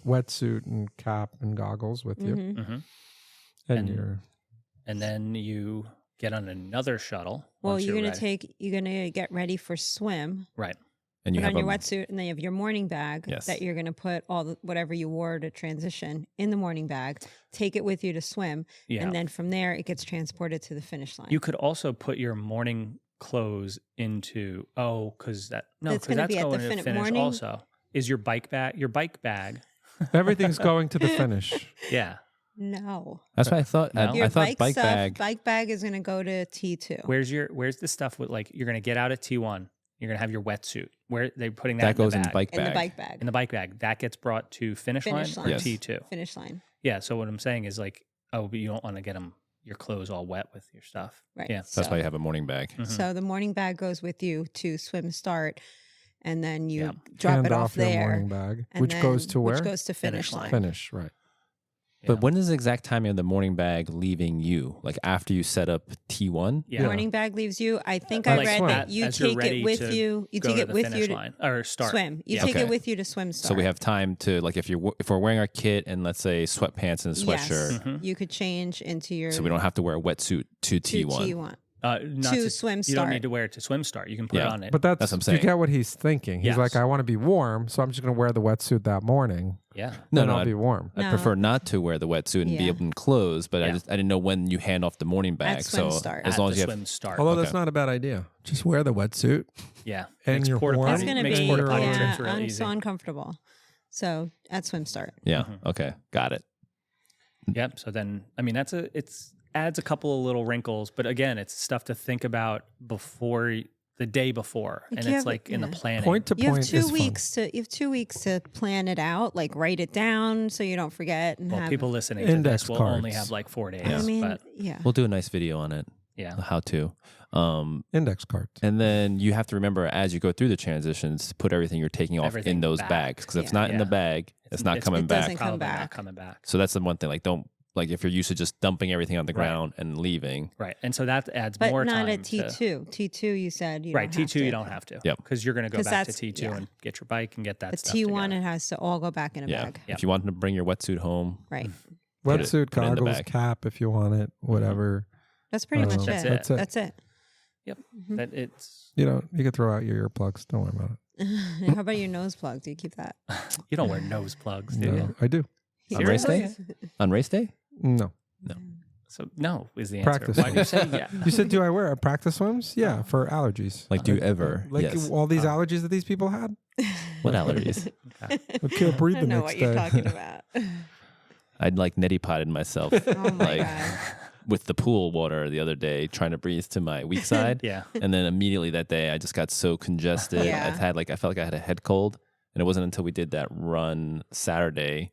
wetsuit and cap and goggles with you. Mhm. Mhm. And And- your And then you get on another shuttle. Well, once you're ready. gonna get ready for swim. Right. and you Put have on your a, wetsuit, and then you have your morning bag Yes. that you're gonna put whatever you wore to transition in the morning bag. Take it with you to swim, Yeah. and then from there it gets transported to the finish line. You could also put your morning clothes into because It's that's gonna be at the going to finish morning- also. Is your bike bag? everything's going to the finish. Yeah. no, That's what I thought. No? your I thought bike stuff, bag. bike bag is gonna go to T2. Where's the stuff with like you're gonna get out at T1? You're gonna have your wetsuit. Where they're putting that, That goes in in the the bike in the bag. bike bag. In the bike bag. That gets brought to finish Finish line or line. Yes. T2. Finish line. Yeah. So what I'm saying is like, but you don't want to get your clothes all wet with your stuff. Right. Yeah. That's why you have a morning bag. Mhm. So the morning bag goes with you to swim start, and then you Yeah. drop Hand it off your there, morning bag, and which goes then- to where? Which goes to finish Finish line. line. Finish, right. But when is the exact timing of the morning bag leaving you? Like after you set up T1? Yeah. Morning bag leaves you. I think Like I read swim. that you As you're take ready it with to you. You go take to it the with finish you to line or start. swim. You Yeah. take it Okay. with you to swim start. So we have time to, like, if we're wearing our kit and let's say sweatpants and a sweatshirt, Yes. Mhm. You could change into your so we don't have to wear a wetsuit to to T1. T1. Not To swim You don't start. need to wear it to swim start. You can put it Yeah. on it. But That's what I'm saying. You get what he's thinking. He's Yes. like, I want to be warm, so I'm just going to wear the wetsuit that morning. yeah. Then I'll be warm. I'd No. prefer not to wear the wetsuit and be Yeah. able to close, but Yeah. I didn't know when you hand off the morning bag. swim So start. as At long the as you have, swim start. Although Okay. that's not a bad idea. Just wear the wetsuit. Yeah. And Makes you're porta warm. That's potty, going to makes be porta potty yeah, trips real I'm easy. so uncomfortable. So at swim start. yeah, Mhm. okay, got it. Yep. So then, I mean, adds a couple of little wrinkles, but again, it's stuff to think about before the day before, Like and you it's have- like in the yeah. planning. Point to You have point 2 is weeks to plan it out, like write it down so you don't forget and Well, have people listening to index this will only cards. have like 4 days, I mean, but yeah. We'll do a nice video on it, yeah. how to. index cards. And then you have to remember as you go through the transitions to put everything you're taking off Everything in those back. bags. Because if it's Yeah. not in the Yeah. bag, it's not coming it back. doesn't come Probably back. not coming back. So that's the one thing. Like, don't, like, if you're used to just dumping everything on the Right. ground and leaving. Right. And so that adds But more not time at T2. T2, you said you Right. don't have T2, to. you don't have to. Yep. Because you're going to go 'Cause back to that's- T2 yeah. and get your bike and get that But stuff T1, together. it has to all go back in a Yeah. bag. Yep. If you want to bring your wetsuit home, Right. Put it- Wetsuit, put it in the goggles, bag. cap if you want it, whatever. That's pretty much That's it. it. That's it. Yep. Mhm. That it's You can throw out your earplugs. Don't worry about it. How about your nose plug? Do you keep that? you don't wear nose plugs, do you? No, I do. On race day? On race day? No. So no is the answer. Practice Why do you say swims. yeah? You said, do I wear practice swims? Yeah, for allergies. Like, do you ever? Like Yes. all these Oh. allergies that these people had? What allergies? Okay. I can't breathe I the know next what you're day. talking about. I'd like neti potted myself Oh my Like- god. with the pool water the other day, trying to breathe to my weak side. Yeah. And then immediately that day, I just got so congested. Yeah. I felt like I had a head cold. And it wasn't until we did that run Saturday,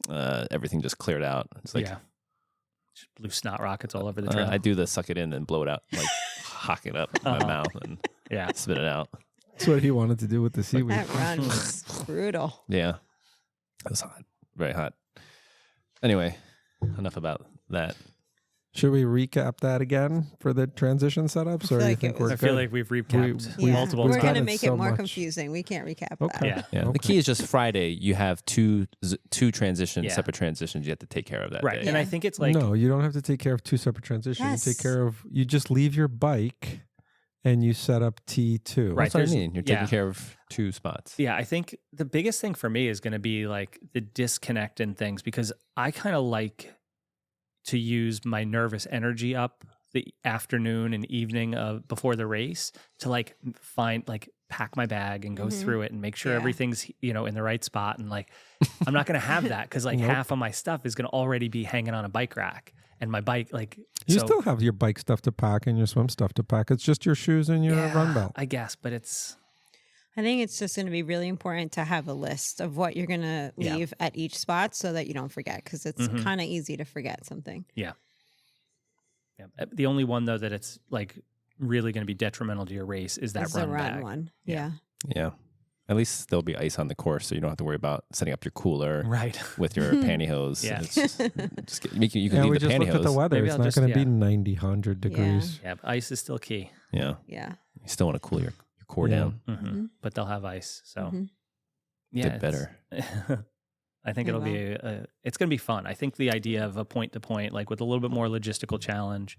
everything just cleared out. It's like, yeah. Just blew snot rockets all over the trail. I do the suck it in and blow it out, like hock it up in my Uh-huh. mouth and yeah. spit it out. That's what he wanted to do with the seaweed. That run was brutal. Yeah. It was hot, very hot. Anyway, enough about that. Should we recap that again for the transition setups, feel or you like think it we're was- I feel good? like we've recapped We- multiple We're done going to times. make so it more much. confusing. We can't recap Okay. that. Yeah. Yeah. The Okay. key is just Friday. You have two transitions, Yeah. separate transitions. You have to take care of that Right. day. And I Yeah. think it's like No, you don't have to take care of two separate transitions. You Yes. take care of. You just leave your bike, and you set up T2. Right. That's what I there's- mean. You're yeah. taking care of two spots. Yeah, I think the biggest thing for me is going to be like the disconnect in things because I kind of like to use my nervous energy up the afternoon and evening of before the race to like pack my bag and go Mhm. through it and make sure Yeah. everything's in the right spot and like I'm not going to have that because like Nope. half of my stuff is going to already be hanging on a bike rack and my bike like You so, still have your bike stuff to pack and your swim stuff to pack. It's just your shoes and your yeah, run belt. I guess, but it's I think it's just going to be really important to have a list of what you're going to Yeah. leave at each spot so that you don't forget because it's Mhm. kind of easy to forget something. yeah. The only one though that it's like really going to be detrimental to your race is that It's the run run bag. one. Yeah. Yeah. Yeah. At least there'll be ice on the course, so you don't have to worry about setting up your cooler Right. with your pantyhose. Yeah. It's just you can Yeah, we leave the just looked at the pantyhose. weather. Maybe It's I'll not just- going to be yeah. 90, 100 degrees. Yeah, but ice is still key. Yeah. Yeah. You still want to cool your core Yeah. down. Mhm. But they'll have ice, so Mhm. yeah, Get better. I think They it'll be it's going to be fun. I think the idea of a point to point, like with a little bit more logistical challenge.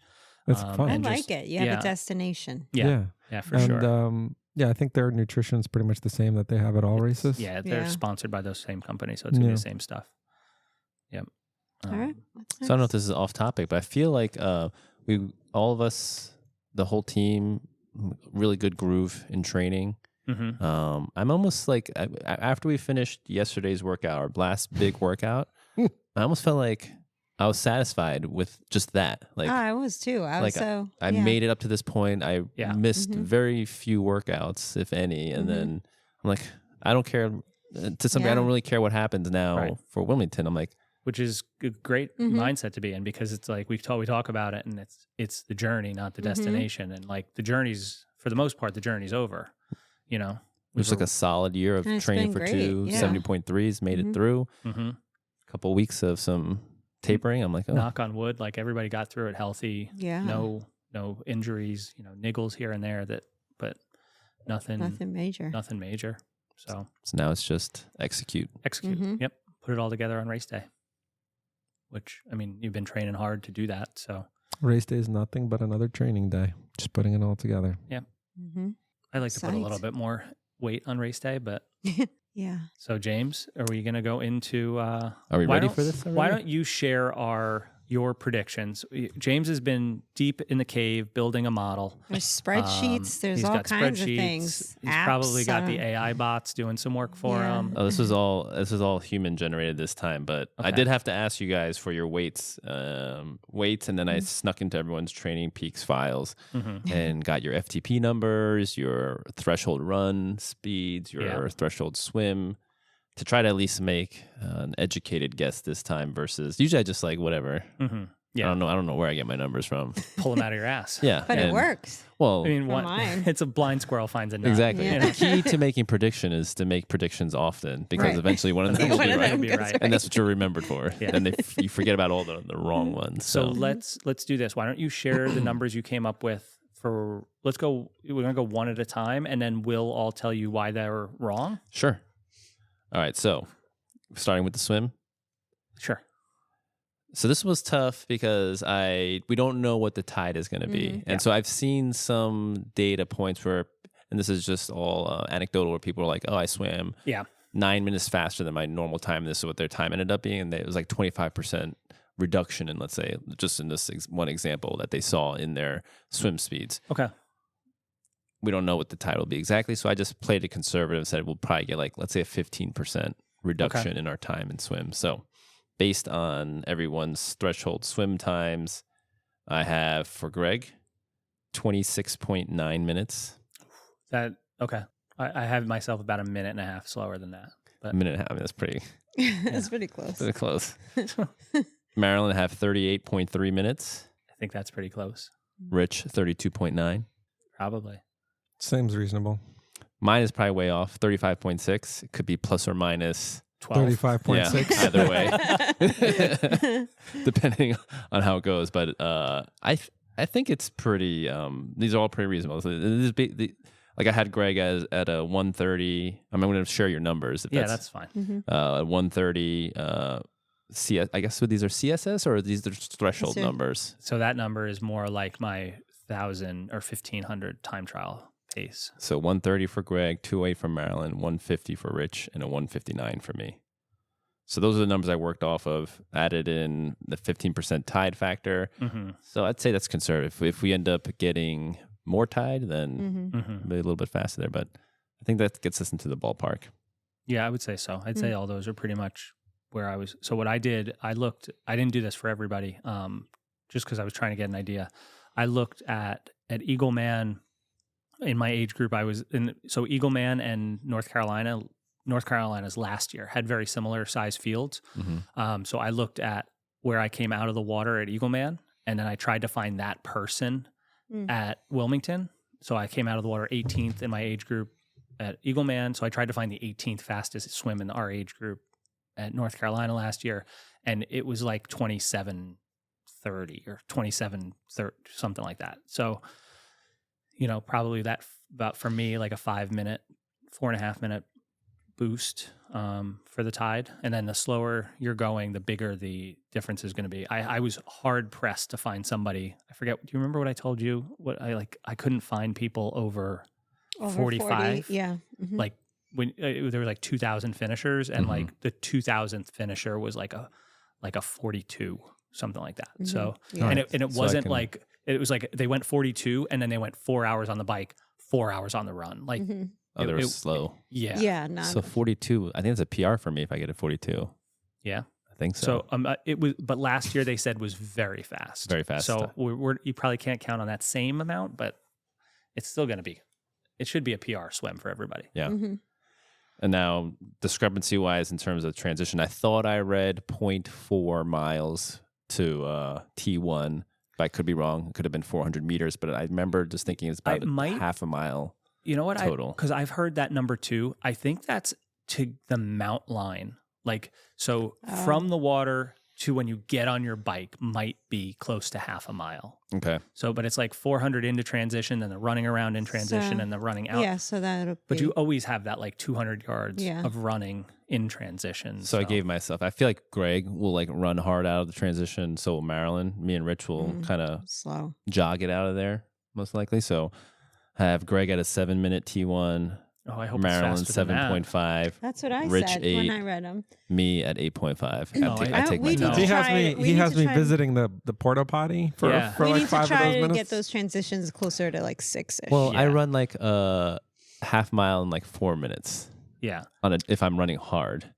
It's fun. I and like just- it. You have yeah. a destination. Yeah, for and, sure. Yeah, I think their nutrition's pretty much the same that they have at all races. Yeah, they're Yeah. sponsored by those same companies, so it's gonna be Yeah. the same stuff. Yep. All right. What's So I don't know if next? this is off topic, but I feel like we all of us, the whole team, really good groove in training. Mm-hmm. I'm almost like after we finished yesterday's workout, our last big workout, I almost felt like I was satisfied with just that. Like I was too. I was like, so. I yeah. made it up to this point. I Yeah. missed Mhm. very few workouts, if any, and Mhm. then I'm like, I don't care. To some, I Yeah. don't really care what happens now Right. for Wilmington. I'm like, Which is a great Mhm. mindset to be in because it's like we talk about it and it's the journey, not the Mhm. destination. And like the journey's for the most part, the journey's over. You know, it was like a solid year of And it's training been for great, two yeah. 70.3s, made Mhm. it through. mm-hmm. A couple weeks of some tapering. I'm like, oh, knock on wood, like everybody got through it healthy. Yeah. No injuries, niggles here and there but nothing major. So now it's just execute. Mhm. Yep. Put it all together on race day, which, I mean, you've been training hard to do that. So Race day is nothing but another training day. Just putting it all together. Mm-hmm. I like to put a little Psyched. bit more weight on race day, but Yeah. so James, are we going to go into, Are we why ready don't- for this already? why don't you share your predictions? James has been deep in the cave building a model. There's spreadsheets. There's He's all got kinds of spreadsheets. things. He's Apps, probably got the uh, AI bots doing some work for Yeah. him. Oh, this is all human generated this time, but I Okay. did have to ask you guys for your weights, and then I snuck into everyone's Training Peaks files Mhm. and got your FTP numbers, your threshold run speeds, your Yeah. threshold swim, to try to at least make an educated guess this time versus usually I just like whatever. Mhm. I Yeah, don't know where I get my numbers from. pull them out of your ass. Yeah, But it and- works. Well, I mean, For mine. it's a blind squirrel finds a nut. exactly. Yeah. And the key to making prediction is to make predictions often because Right. eventually one of them will One be of right. them Be goes right. And that's what you're remembered for. Yeah. And you forget about all the wrong ones. So So, let's do this. Why don't you share the numbers you came up with for? We're gonna go one at a time, and then we'll all tell you why they're wrong. sure. All right. So starting with the swim. Sure. So this was tough because we don't know what the tide is going to be. Mhm. And so I've seen some data points where, and this is just all anecdotal, where people are like, oh, I swam Yeah. 9 minutes faster than my normal time. This is what their time ended up being. And it was like 25% reduction in, let's say, just in this one example that they saw in their swim speeds. Okay. We don't know what the tide will be exactly. So I just played it conservative and said we'll probably get like, let's say a 15% reduction in our time in swim. So based on everyone's threshold swim times, I have for Greg 26.9 minutes. Okay. I have myself about a minute and a half slower than that. A But minute and a half. That's pretty That's pretty close. close. Marilyn, I have 38.3 minutes. I think that's pretty close. Rich, 32.9. Probably. Seems reasonable. Mine is probably way off, 35.6. It could be plus or minus 12. 35.6. Yeah, either way, depending on how it goes. But I think it's pretty. These are all pretty reasonable. So like I had Greg at a 130. I'm going to share your numbers. If Yeah, that's fine. 130. CS. I guess these are CSS or these are threshold These are- numbers. So that number is more like my 1,000 or 1,500 time trial pace. So 130 for Greg, 208 for Marilyn, 150 for Rich, and a 159 for me. So those are the numbers I worked off of, added in the 15% tide factor. Mm-hmm. So I'd say that's conservative. If we end up getting more tide, then Mhm. Mm-hmm. maybe a little bit faster there. But I think that gets us into the ballpark. Yeah, I would say so. I'd say all those are pretty much where I was. So what I did, I didn't do this for everybody, just because I was trying to get an idea. I looked at Eagle Man in my age group. I was in, so Eagle Man and North Carolina's last year had very similar size fields. Mm-hmm. So I looked at where I came out of the water at Eagle Man, and then I tried to find that person at Wilmington. So I came out of the water 18th in my age group at Eagle Man. So I tried to find the 18th fastest swim in our age group at North Carolina last year, and it was like 27:30 or 27:30, something like that. So, probably that about for me like a 4.5 minute boost for the tide, and then the slower you're going, the bigger the difference is going to be. I was hard pressed to find somebody. I forget. Do you remember what I told you? What I couldn't find people over 45. 40, yeah. Mhm. Like when there were like 2,000 finishers, and like the 2,000th finisher was like a 42, something like that. So Yeah. and it So I wasn't can- like it was like they went 42 and then they went 4 hours on the bike, 4 hours on the run. Like Mhm. Oh, they were it- slow. yeah, Yeah, not So 42, I think it's a PR for me if I get a 42. yeah. I think so. So it was, but last year they said was very fast, Very fast. So you probably can't count on that same amount, but it's still going to be. It should be a PR swim for everybody. Yeah. Mhm. And now, discrepancy wise, in terms of transition, I thought I read 0.4 miles to T1. But I could be wrong. It could have been 400 meters, but I remember just thinking it's about half a mile. You know what? Total. Because I've heard that number too. I think that's to the mount line. Like, so from the water to when you get on your bike might be close to half a mile. Okay. So, but it's like 400 into transition, then the running around in transition, So, and the running out. Yeah, so that'll But be, you always have that like 200 yards Yeah. of running in transition. So I gave myself, I feel like Greg will like run hard out of the transition. So will Marilyn. Me and Rich will kind of slow. jog it out of there, most likely. So I have Greg at a 7-minute T1, Oh, I hope Marilyn it's faster than that. 7.5, That's what I Rich said 8, when I read them. me at 8.5. No, I take my we need time. to He has try me. it. We He need has to me try- visiting the porta potty for Yeah. for we like need 5 to of try those to minutes. get those transitions closer to like 6-ish. Well, I Yeah. run like a half mile in like 4 minutes Yeah. if I'm running hard.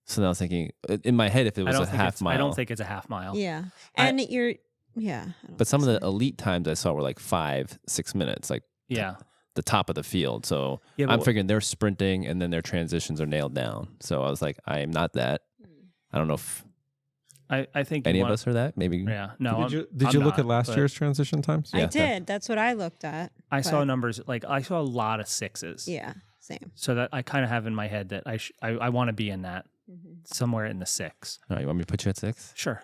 So then I was thinking in my head if it I was don't a think half it's, mile. I don't think it's a half mile. yeah. I- And you're, yeah. I don't But some of think the elite times I saw were like 5-6 minutes, like Yeah. the top of the field. So Yeah, I'm but- figuring they're sprinting and then their transitions are nailed down. So I was like, I am not that. I don't know if I think you any of want- us are that. Maybe. Yeah. No. Did I'm you look not, at last but year's transition times? I Yeah. did. That's what I looked at. I saw but- numbers like I saw a lot of 6s. Yeah, same. So that I kind of have in my head that I want to be in that Mm-hmm. somewhere in the 6. All right, you want me to put you at 6? Sure.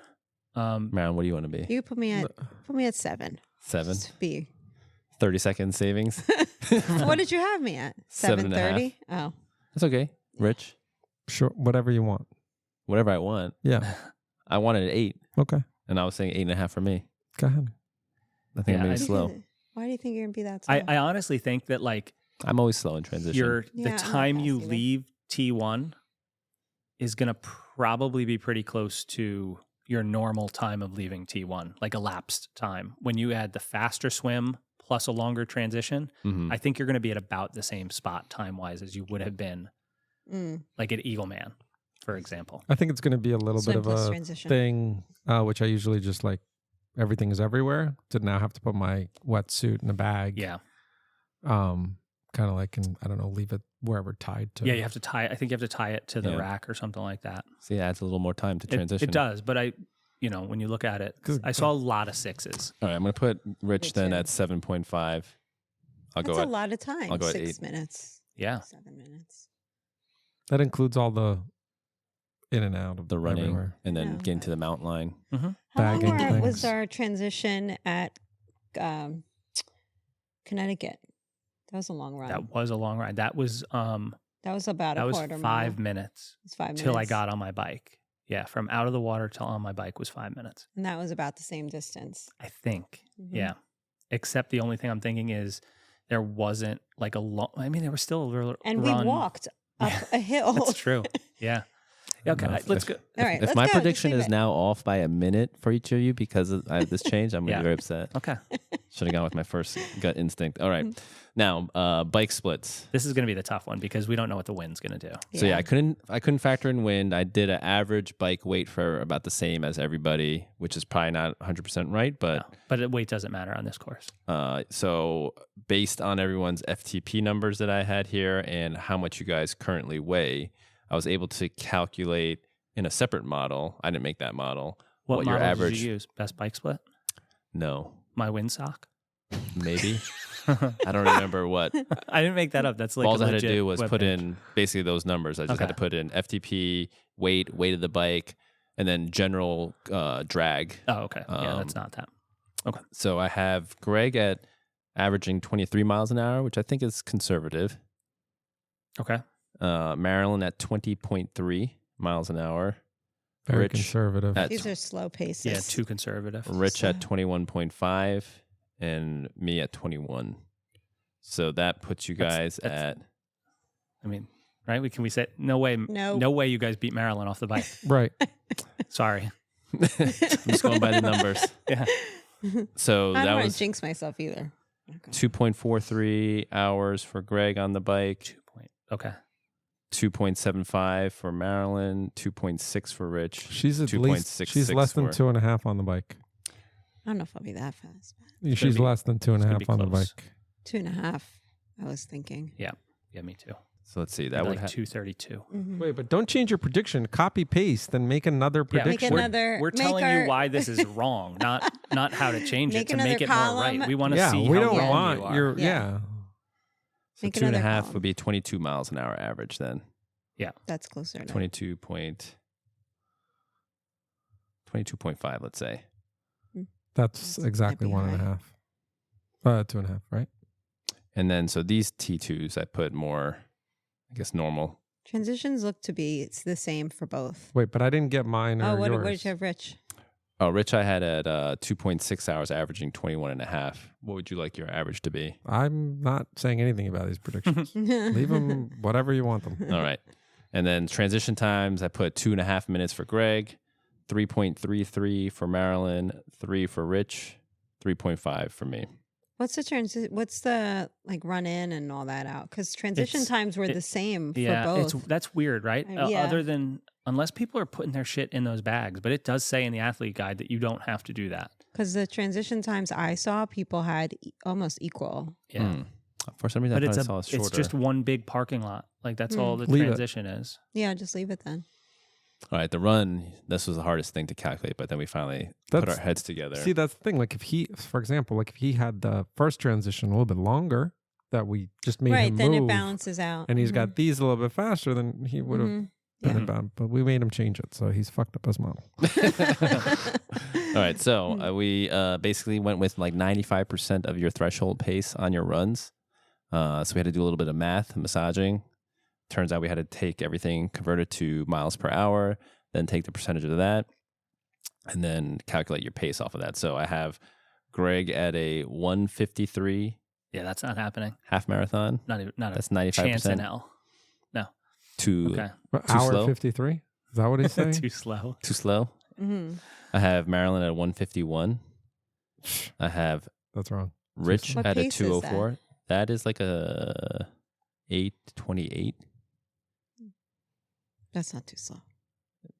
Marilyn, what do you want to be? You put me at 7. 7? Just to be. 30-second savings? What did you have me at? 7:30. Oh, That's okay. Rich, Sure, whatever you want. whatever I want. Yeah. I wanted 8, Okay. and I was saying 8.5 for me. Go ahead. I think Yeah, I'm I- maybe slow. Why do you think you're gonna be that slow? I honestly think that like I'm always slow in transition. the Yeah, I'm not time you fast either. leave T1 is going to probably be pretty close to your normal time of leaving T1, like elapsed time. When you add the faster swim plus a longer transition, Mhm. I think you're going to be at about the same spot time-wise as you would have been like at Eagle Man, for example. I think it's going to be a little bit Swim of plus a transition. thing, which I usually just like everything is everywhere. To now have to put my wetsuit in a bag. Yeah. Kind of like, I don't know, leave it wherever tied to. Yeah, you have to tie I think you have to tie it to the Yeah. rack or something like that. See, it adds a little more time to It, transition. it does, but when you look at it, Good, I saw a lot of 6s. All right, I'm going to put Rich Me then too. at 7.5. I'll That's go a at lot of time. I'll go at 6 8. minutes. Yeah. 7 minutes. That includes all the in and out of the running everywhere. and then Yeah. getting to the mountain line. How Bagging long was things. our transition at Connecticut? That was a long run. That was a long ride. That was That was about that a was quarter 5 mile. minutes It was 5 minutes. till I got on my bike. Yeah, from out of the water till on my bike was 5 minutes. And that was about the same distance. I think. Mhm. Yeah. Except the only thing I'm thinking is there wasn't like a long. I mean, there was still a little. And run. we walked up Yeah, a hill. That's true. Yeah. Okay, No, let's go. All right, If let's my go. Just prediction leave is it. now off by a minute for each of you because I have this change, I'm going to Yeah. be very upset. Okay, Should have gone with my first gut instinct. All right. Now, bike splits. this is going to be the tough one because we don't know what the wind's going to do. So yeah, I couldn't factor in wind. I did an average bike weight for about the same as everybody, which is probably not 100% right, but No, but weight doesn't matter on this course. so based on everyone's FTP numbers that I had here and how much you guys currently weigh, I was able to calculate in a separate model. I didn't make that model. What your model average? did you use? Best bike split? No, My windsock? maybe. I don't remember what. I didn't make that up. That's like All a I had to legit do was put webpage. in basically those numbers. I just had Okay. to put in FTP, weight of the bike, and then general drag. Oh, okay. Yeah, that's Um, not that. Okay. So I have Greg at averaging 23 miles an hour, which I think is conservative. Okay. Marilyn at 20.3 miles an hour. Very Rich conservative. at These are slow paces. Yeah, too conservative. Rich at 21.5 and me at 21. So that puts you guys That's- at I mean, right? We say no way. No. No way you guys beat Maryland off the bike. Right. Sorry. I'm just going by the numbers. Yeah. So I that don't want was to jinx myself either. Okay. 2.43 hours for Greg on the bike, 2 point. Okay. 2.75 for Marilyn, 2.6 for Rich. She's at least 2.66 she's less than for- 2.5 on the bike. I don't know if I'll be that fast. She's be- less than 2.5 be on the close. bike. 2.5. I was thinking. Yeah, me too. So let's see. That That would like have 232. Mhm. Wait, but don't change your prediction. Copy paste and make another Yeah, Make prediction. another. We're make telling our- you why this is wrong, not how to change it Make to make another it more column. right. We want to Yeah, see we how don't wrong want you are. your Yeah. yeah. so Make 2.5 another column. would be 22 miles an hour average then. That's closer. To 22 point. 22.5, let's say. That's exactly might be 1.5. 2.5, right? And then, so these T2s, I put more, I guess, normal. Transitions look to be it's the same for both. Wait, but I didn't get mine or Oh, what yours. did you have, Rich? Oh, Rich, I had at 2.6 hours, averaging 21.5. What would you like your average to be? I'm not saying anything about these predictions. Leave them whatever you want them. All right. And then transition times, I put 2.5 minutes for Greg, 3.33 for Marilyn, 3 for Rich, 3.5 for me. What's the transition? What's the like run in and all that out? Because transition It's- times were the same Yeah, for both. that's weird, right? Yeah. Other than unless people are putting their shit in those bags, but it does say in the athlete guide that you don't have to do that. Because the transition times I saw, people had almost equal. Yeah, For some reason, but I it's thought I saw it shorter. it's just one big parking lot. Like that's all the Leave it. transition is. Yeah, just leave it then. All right, the run, this was the hardest thing to calculate, but then we finally put That's- our heads together. See, that's the thing. Like, if he, for example, like if he had the first transition a little bit longer, that we just made Right, him then move, it balances out. and he's got these a little bit faster, then he would have Mhm. been Yeah. about. But we made him change it, so he's fucked up his model. All right, so we basically went with like 95% of your threshold pace on your runs. So we had to do a little bit of math, massaging. Turns out we had to take everything, convert it to miles per hour, then take the percentage of that, and then calculate your pace off of that. So I have Greg at a 1:53 Yeah, that's not happening. half marathon. Not That's a chance in 95% hell. No. too Okay. Hour slow? 53. Is that what he's saying? Too slow. too slow. Mm-hmm. I have Marilyn at 1:51. I have That's wrong. Rich What at a pace is 2:04. That is like a 8:28. That's not too slow.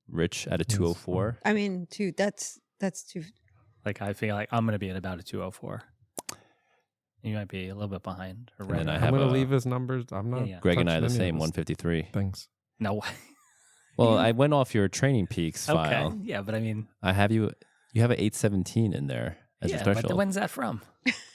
Rich at a Yes. 2:04. I mean, that's too. Like I feel like I'm gonna be at about a 2:04. You might be a little bit behind or And then right. I I'm have going to a- leave his numbers. I'm not. Yeah. Greg and I are the touching any same, of his 1:53. things. No way. Well, I went off your Training Peaks Okay. file. Yeah, but I mean, I have you have an 8:17 in there as your yeah, threshold. but when's that from?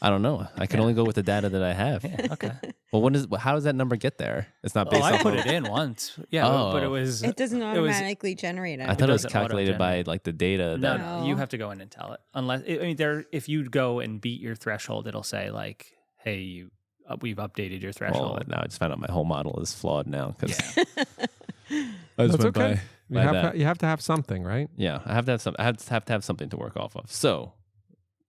I don't know. I can only go with the data that I have. Yeah, okay. Well, how does that number get there? It's not Oh, based I off put of, it in once. Yeah, but it Oh. was It doesn't was- automatically generate it. I thought it was doesn't calculated by auto-generate. like the data no, that no. You have to go in and tell it. Unless I mean, if you go and beat your threshold, it'll say like, "Hey, we've updated your well, threshold." now I just found out my whole model is flawed now because Yeah. I just That's went okay. You by have, that. you have to have something, right? Yeah, I have to have some. I have to have something to work off of. So,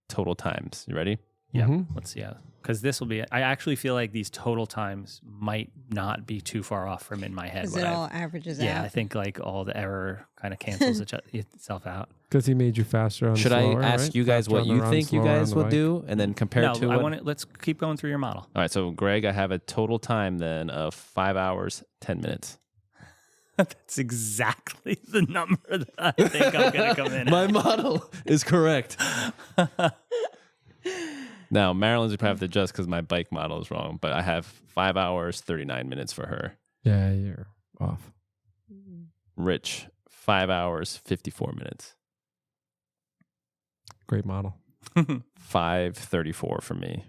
total times. You ready? Yeah. Mhm. Let's see. Because this will be. I actually feel like these total times might not be too far off from in my head. Because what it I've- all averages yeah, out. I think like all the error kind of cancels itself out. Because he made you faster on Should slower, I ask right? you guys Faster what on the you run, think you slower on guys the will bike. do, and then compare No, to I what? want to. Let's keep going through your model. All right, so Greg, I have a total time then of 5 hours 10 minutes. That's exactly the number that I think I'm going to come in. My at. model is correct. Now Marilyn's would probably have to adjust because my bike model is wrong, but I have 5 hours 39 minutes for her. Yeah, you're off. Mhm. Rich 5 hours 54 minutes. Great model. 5:34 for me.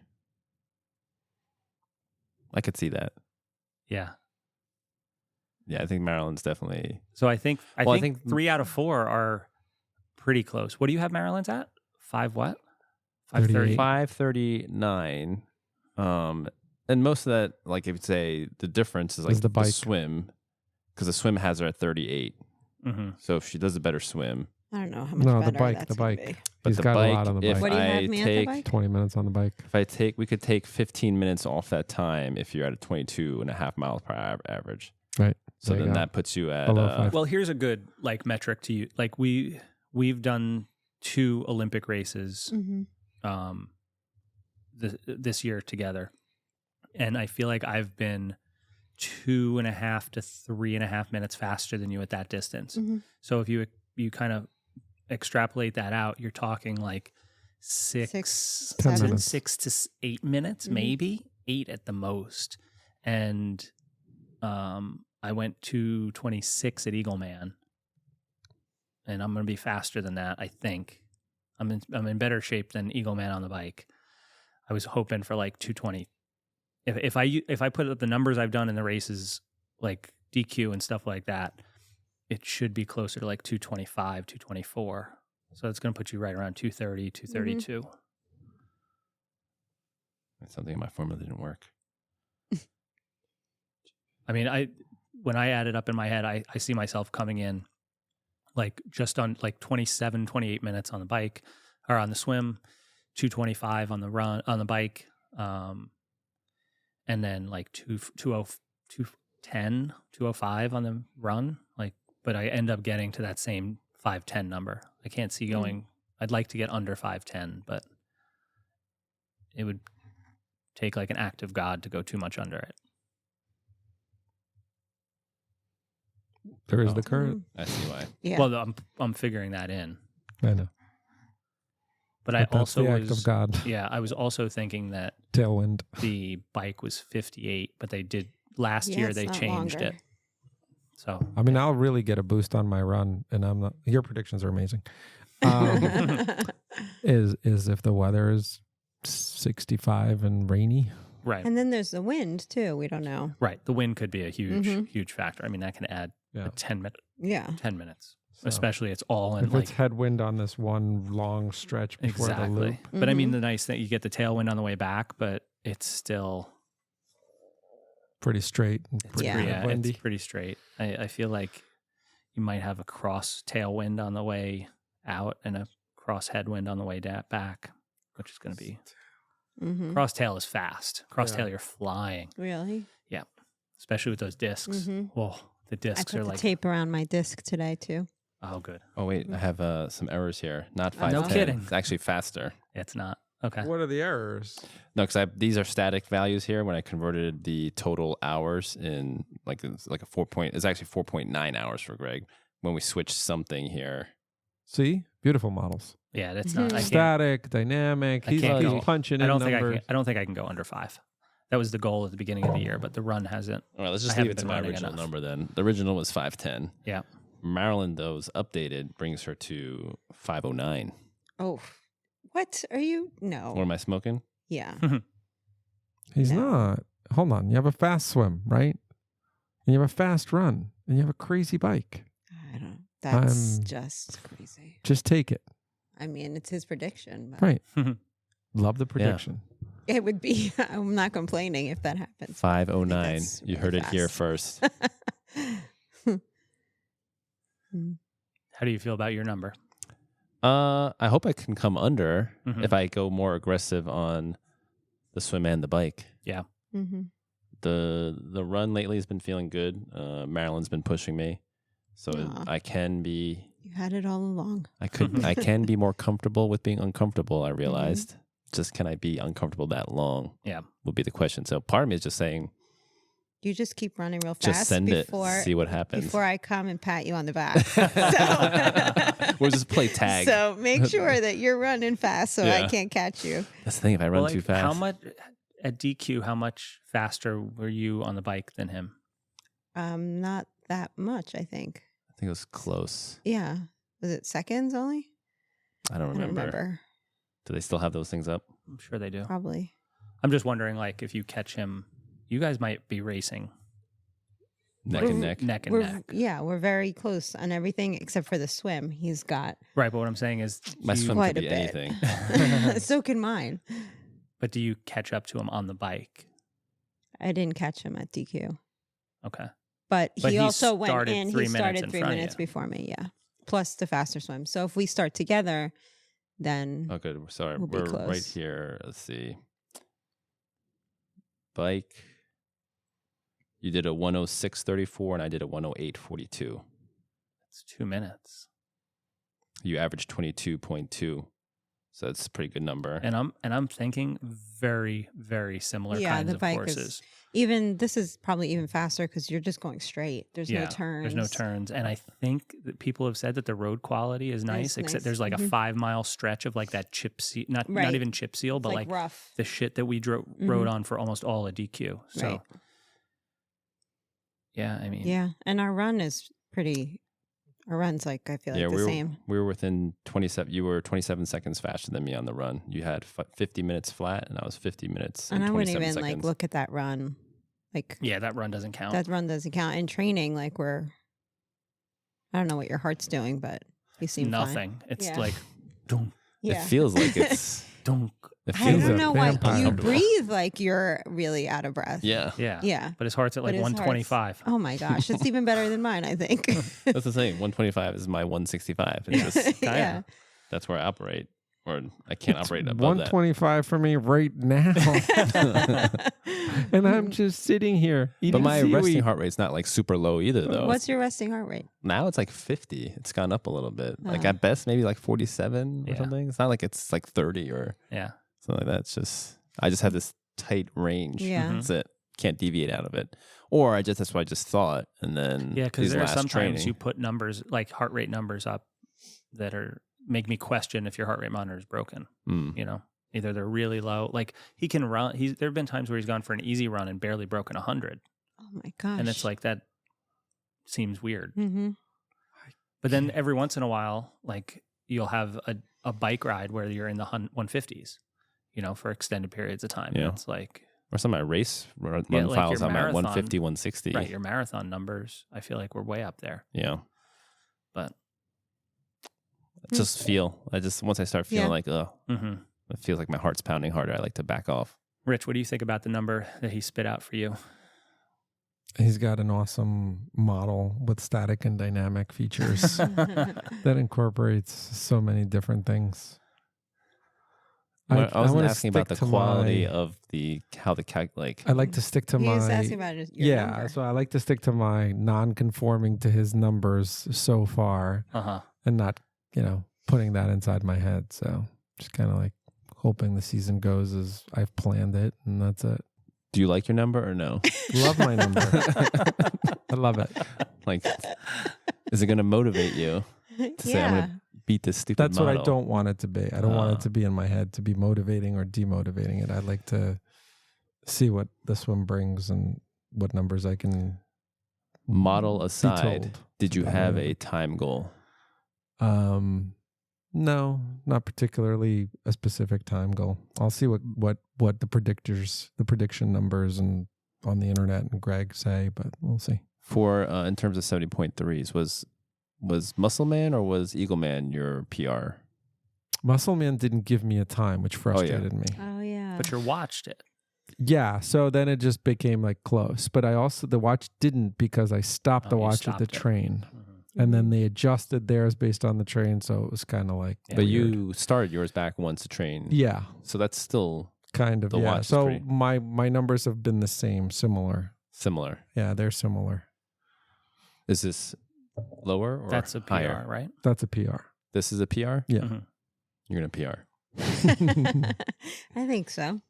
I could see that. Yeah. Yeah, I think Marilyn's definitely. So I think Well, I think think- 3 out of 4 are pretty close. What do you have Maryland's at? 5 what? 38. 5:39. And most of that, like if you say the difference is like Is the bike. swim, because the swim has her at 38. Mm-hmm. So if she does a better swim, I don't know how much No, better the bike. that's The gonna bike. be. but He's the got bike, a lot on the if bike. What do you I have me at the take, bike? 20 minutes on the bike. we could take 15 minutes off that time if you're at a 22.5 miles per hour average. Right. So There you then go. that puts you at Below 5. Well, here's a good like metric to you. Like we've done 2 Olympic races Mhm. this year together, and I feel like I've been 2.5 to 3.5 minutes faster than you at that distance. Mhm. So if you kind of extrapolate that out, you're talking like 6 10 to minutes. 6 to 8 minutes, Mhm. maybe 8 at the most. And I went to 26 at Eagleman, and I'm going to be faster than that. I think I'm in better shape than Eagleman on the bike. I was hoping for like 220. If I put up the numbers I've done in the races, like DQ and stuff like that, it should be closer to like 225, 224. So it's going to put you right around 230, 232. That's something in my formula didn't work. I mean, when I add it up in my head, I see myself coming in like just on like 27, 28 minutes on the bike or on the swim, 225 on the run, on the bike. And then like 210, 205 on the run. Like, but I end up getting to that same 510 number. I can't see going, I'd like to get under 510, but it would take like an act of God to go too much under it. There is the current. I see why. Yeah. Well, I'm figuring that in. I know. But But I that's also the act was, of God. yeah, I was also thinking that Tailwind. the bike was 58, but they did last year it's they not changed longer. it. So I mean, I'll really get a boost on my run, and I'm not. Your predictions are amazing. Is if the weather is 65 and rainy. right, And then there's the wind too. We don't know. right. The wind could be a huge, Mhm. huge factor. I mean, that can add Yeah. a 10 Yeah. minutes, So, especially it's all in if like it's headwind on this one long stretch before the exactly. loop. But I mean, Mhm. the nice that you get the tailwind on the way back, but it's still Pretty straight and it's pretty Yeah. pretty, windy. it's pretty straight. I feel like you might have a cross tailwind on the way out and a cross headwind on the way back, which is going to be Mm-hmm. cross tail is fast. Cross tail, Yeah. you're flying, Really? especially with those discs. Mhm. Whoa, the I discs put are the like tape around my disc today too. oh, good. Oh wait, I have some errors here. Not 510. No kidding. It's actually faster. It's not okay. What are the errors? No, because these are static values here. When I converted the total hours in it's like a 4 point. It's actually 4.9 hours for Greg. When we switch something here, See, beautiful models. Yeah, that's not. I can't. Static, dynamic. I He's can't go- punching I in don't think numbers. I can. I don't think I can go under 5. That was the goal at the beginning of the year, but the run hasn't. all right, let's I just haven't leave it to been my running original enough. number then. The original was 510. Yeah. Marilyn, those updated, brings her to 509. Oh, what are you? No. What am I smoking? Yeah. He's No. not. Hold on. You have a fast swim, right? And you have a fast run, and you have a crazy bike. I don't. That's I'm- just crazy. Just take it. I mean, it's his prediction. But Right. Love the prediction. It would be. I'm not complaining if that happens. 509. that's You really heard it here fast. first. How do you feel about your number? I hope I can come under Mhm. if I go more aggressive on the swim and the bike. Mm-hmm. The run lately has been feeling good. Marilyn's been pushing me, so Aw. I can be. You had it all along. I can be more comfortable with being uncomfortable. Mm-hmm. I realized. Just can I be uncomfortable that long? Yeah. Would be the question. So part of me is just saying, You just keep running real fast. just send before, it, see what happens. Before I come and pat you on the back. So, We'll just play tag. So make sure that you're running fast so I Yeah. can't catch you. That's the thing. If I run Well, too like, fast, How much at DQ? How much faster were you on the bike than him? Not that much, I think. I think it was close. Yeah. Was it seconds only? I don't I don't remember. remember. Do they still have those things up? I'm sure they do. Probably. I'm just wondering, like, if you catch him, you guys might be racing Neck like, and neck. neck and We're, neck. yeah, we're very close on everything except for the swim. He's got Right, but what I'm saying is, My you- swim quite could a be bit. anything. So can mine. But do you catch up to him on the bike? I didn't catch him at DQ. Okay. But But he he also went started in. 3 He minutes started in 3 front of minutes you. before me, yeah. Plus the faster swim. So if we start together, then Oh, good. Sorry. We'll be We're right close. here. Let's see. Bike. You did a 106.34 and I did a 108.42. It's 2 minutes. You averaged 22.2. So that's a pretty good number. And I'm thinking very, very similar Yeah, kinds the of bike courses. is even this is probably even faster because you're just going straight. There's no turns. There's no turns. And I think that people have said that the road quality is nice, except nice. there's like a Mhm. 5-mile stretch of like that chip seal, not Right. even chip seal, It's but like like rough. the shit that we rode on for almost all of DQ. So Right. yeah, I mean, Yeah, and our run is pretty. Our run's like I feel like the same. we were within 27. You were 27 seconds faster than me on the run. You had 50 minutes flat, and I was 50 minutes. And I wouldn't 27 even seconds. like look at that run. Like yeah, that run doesn't count. that run doesn't count. In training, like I don't know what your heart's doing, but You seem nothing. fine. It's Yeah. like, dunk, Yeah. It feels like it's. dunk. It I feels don't a know why vampire. you uncomfortable. breathe like you're really out of breath. Yeah. Yeah. Yeah. But his heart's at But like his heart's- 125. Oh my gosh, that's even better than mine, I think. That's the thing. 125 is my 165. It's just, Yeah. that's where I operate. Or I can't operate above 125 for me right now. And I'm just sitting here that. eating But my seaweed. resting heart rate's not like super low either, though. What's your resting heart rate? Now it's like 50. It's gone up a little bit. Like Oh. at best, maybe like 47 or Yeah. something. It's not like it's like 30 or Yeah. something like that. It's just, I just have this tight range. Yeah. That's it. Can't deviate out of it. Or that's what I just thought. And then Yeah, because these there are last sometimes training, you put numbers like heart rate numbers up that make me question if your heart rate monitor is broken. Mm. You know, either they're really low. Like he can run. There have been times where he's gone for an easy run and barely broken 100, Oh my gosh. and it's like that seems weird. Mm-hmm. But then every once in a while, like you'll have a bike ride where you're in the 150s, you know, for extended periods of time. Yeah. And it's like or some of my race run Yeah, like files, your I'm at marathon. 150, 160. right, your marathon numbers. I feel like we're way up there, Yeah. but I just feel. Once I start feeling Yeah. like, hmm it feels like my heart's pounding harder, I like to back off. Rich, what do you think about the number that he spit out for you? He's got an awesome model with static and dynamic features that incorporates so many different things. I wasn't wanna asking about the stick to quality my- of how the like. I like to stick to He's my. asking about your number. So I like to stick to my non-conforming to his numbers so far, Uh-huh. and not, putting that inside my head. So just kind of like hoping the season goes as I've planned it, and that's it. Do you like your number or no? Love my number. I love it. Like, is it going to motivate you to say I'm going to beat this stupid That's what I model? don't want it to be. I don't want it to be in my head to be motivating or demotivating it. I'd like to see what the swim brings and what numbers I can Model be aside, told. did you about have it. a time goal? No, not particularly a specific time goal. I'll see what the prediction numbers and on the internet and Greg say, but we'll see. For in terms of 70.3s, was Muscle Man or was Eagle Man your PR? Muscle Man didn't give me a time, which frustrated me. Oh yeah. But you watched it. Yeah, so then it just became like close. But the watch didn't because I stopped the you watch at the stopped it. train. Mhm. And then they adjusted theirs based on the train, so it was kind of like Yeah. But weird. you started yours back once to train. Yeah, So that's still kind of. The Yeah. watch is So pretty- my numbers have been the same, similar. similar. Yeah, they're similar. Is this lower or That's a PR, higher? right? That's a PR. This is a PR? Yeah. Mhm. You're going to PR. I think so.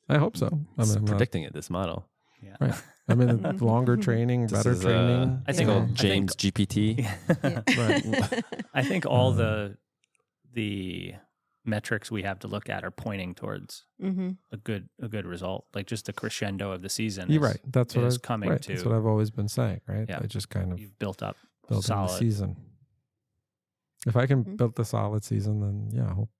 I hope so. I'm predicting it, this model. Yeah. Right. I'm in longer training, This better is, training. I It's think- called I think- James GPT. Right. I think all the metrics we have to look at are pointing towards Mm-hmm. a good result. Like just the crescendo of the season. You're is- right. That's what is I've coming right. to- That's what I've always been saying. Right. Yeah. I just kind of You've built up built in the solid. season. If I can Mhm. build the solid season, then yeah. I hope.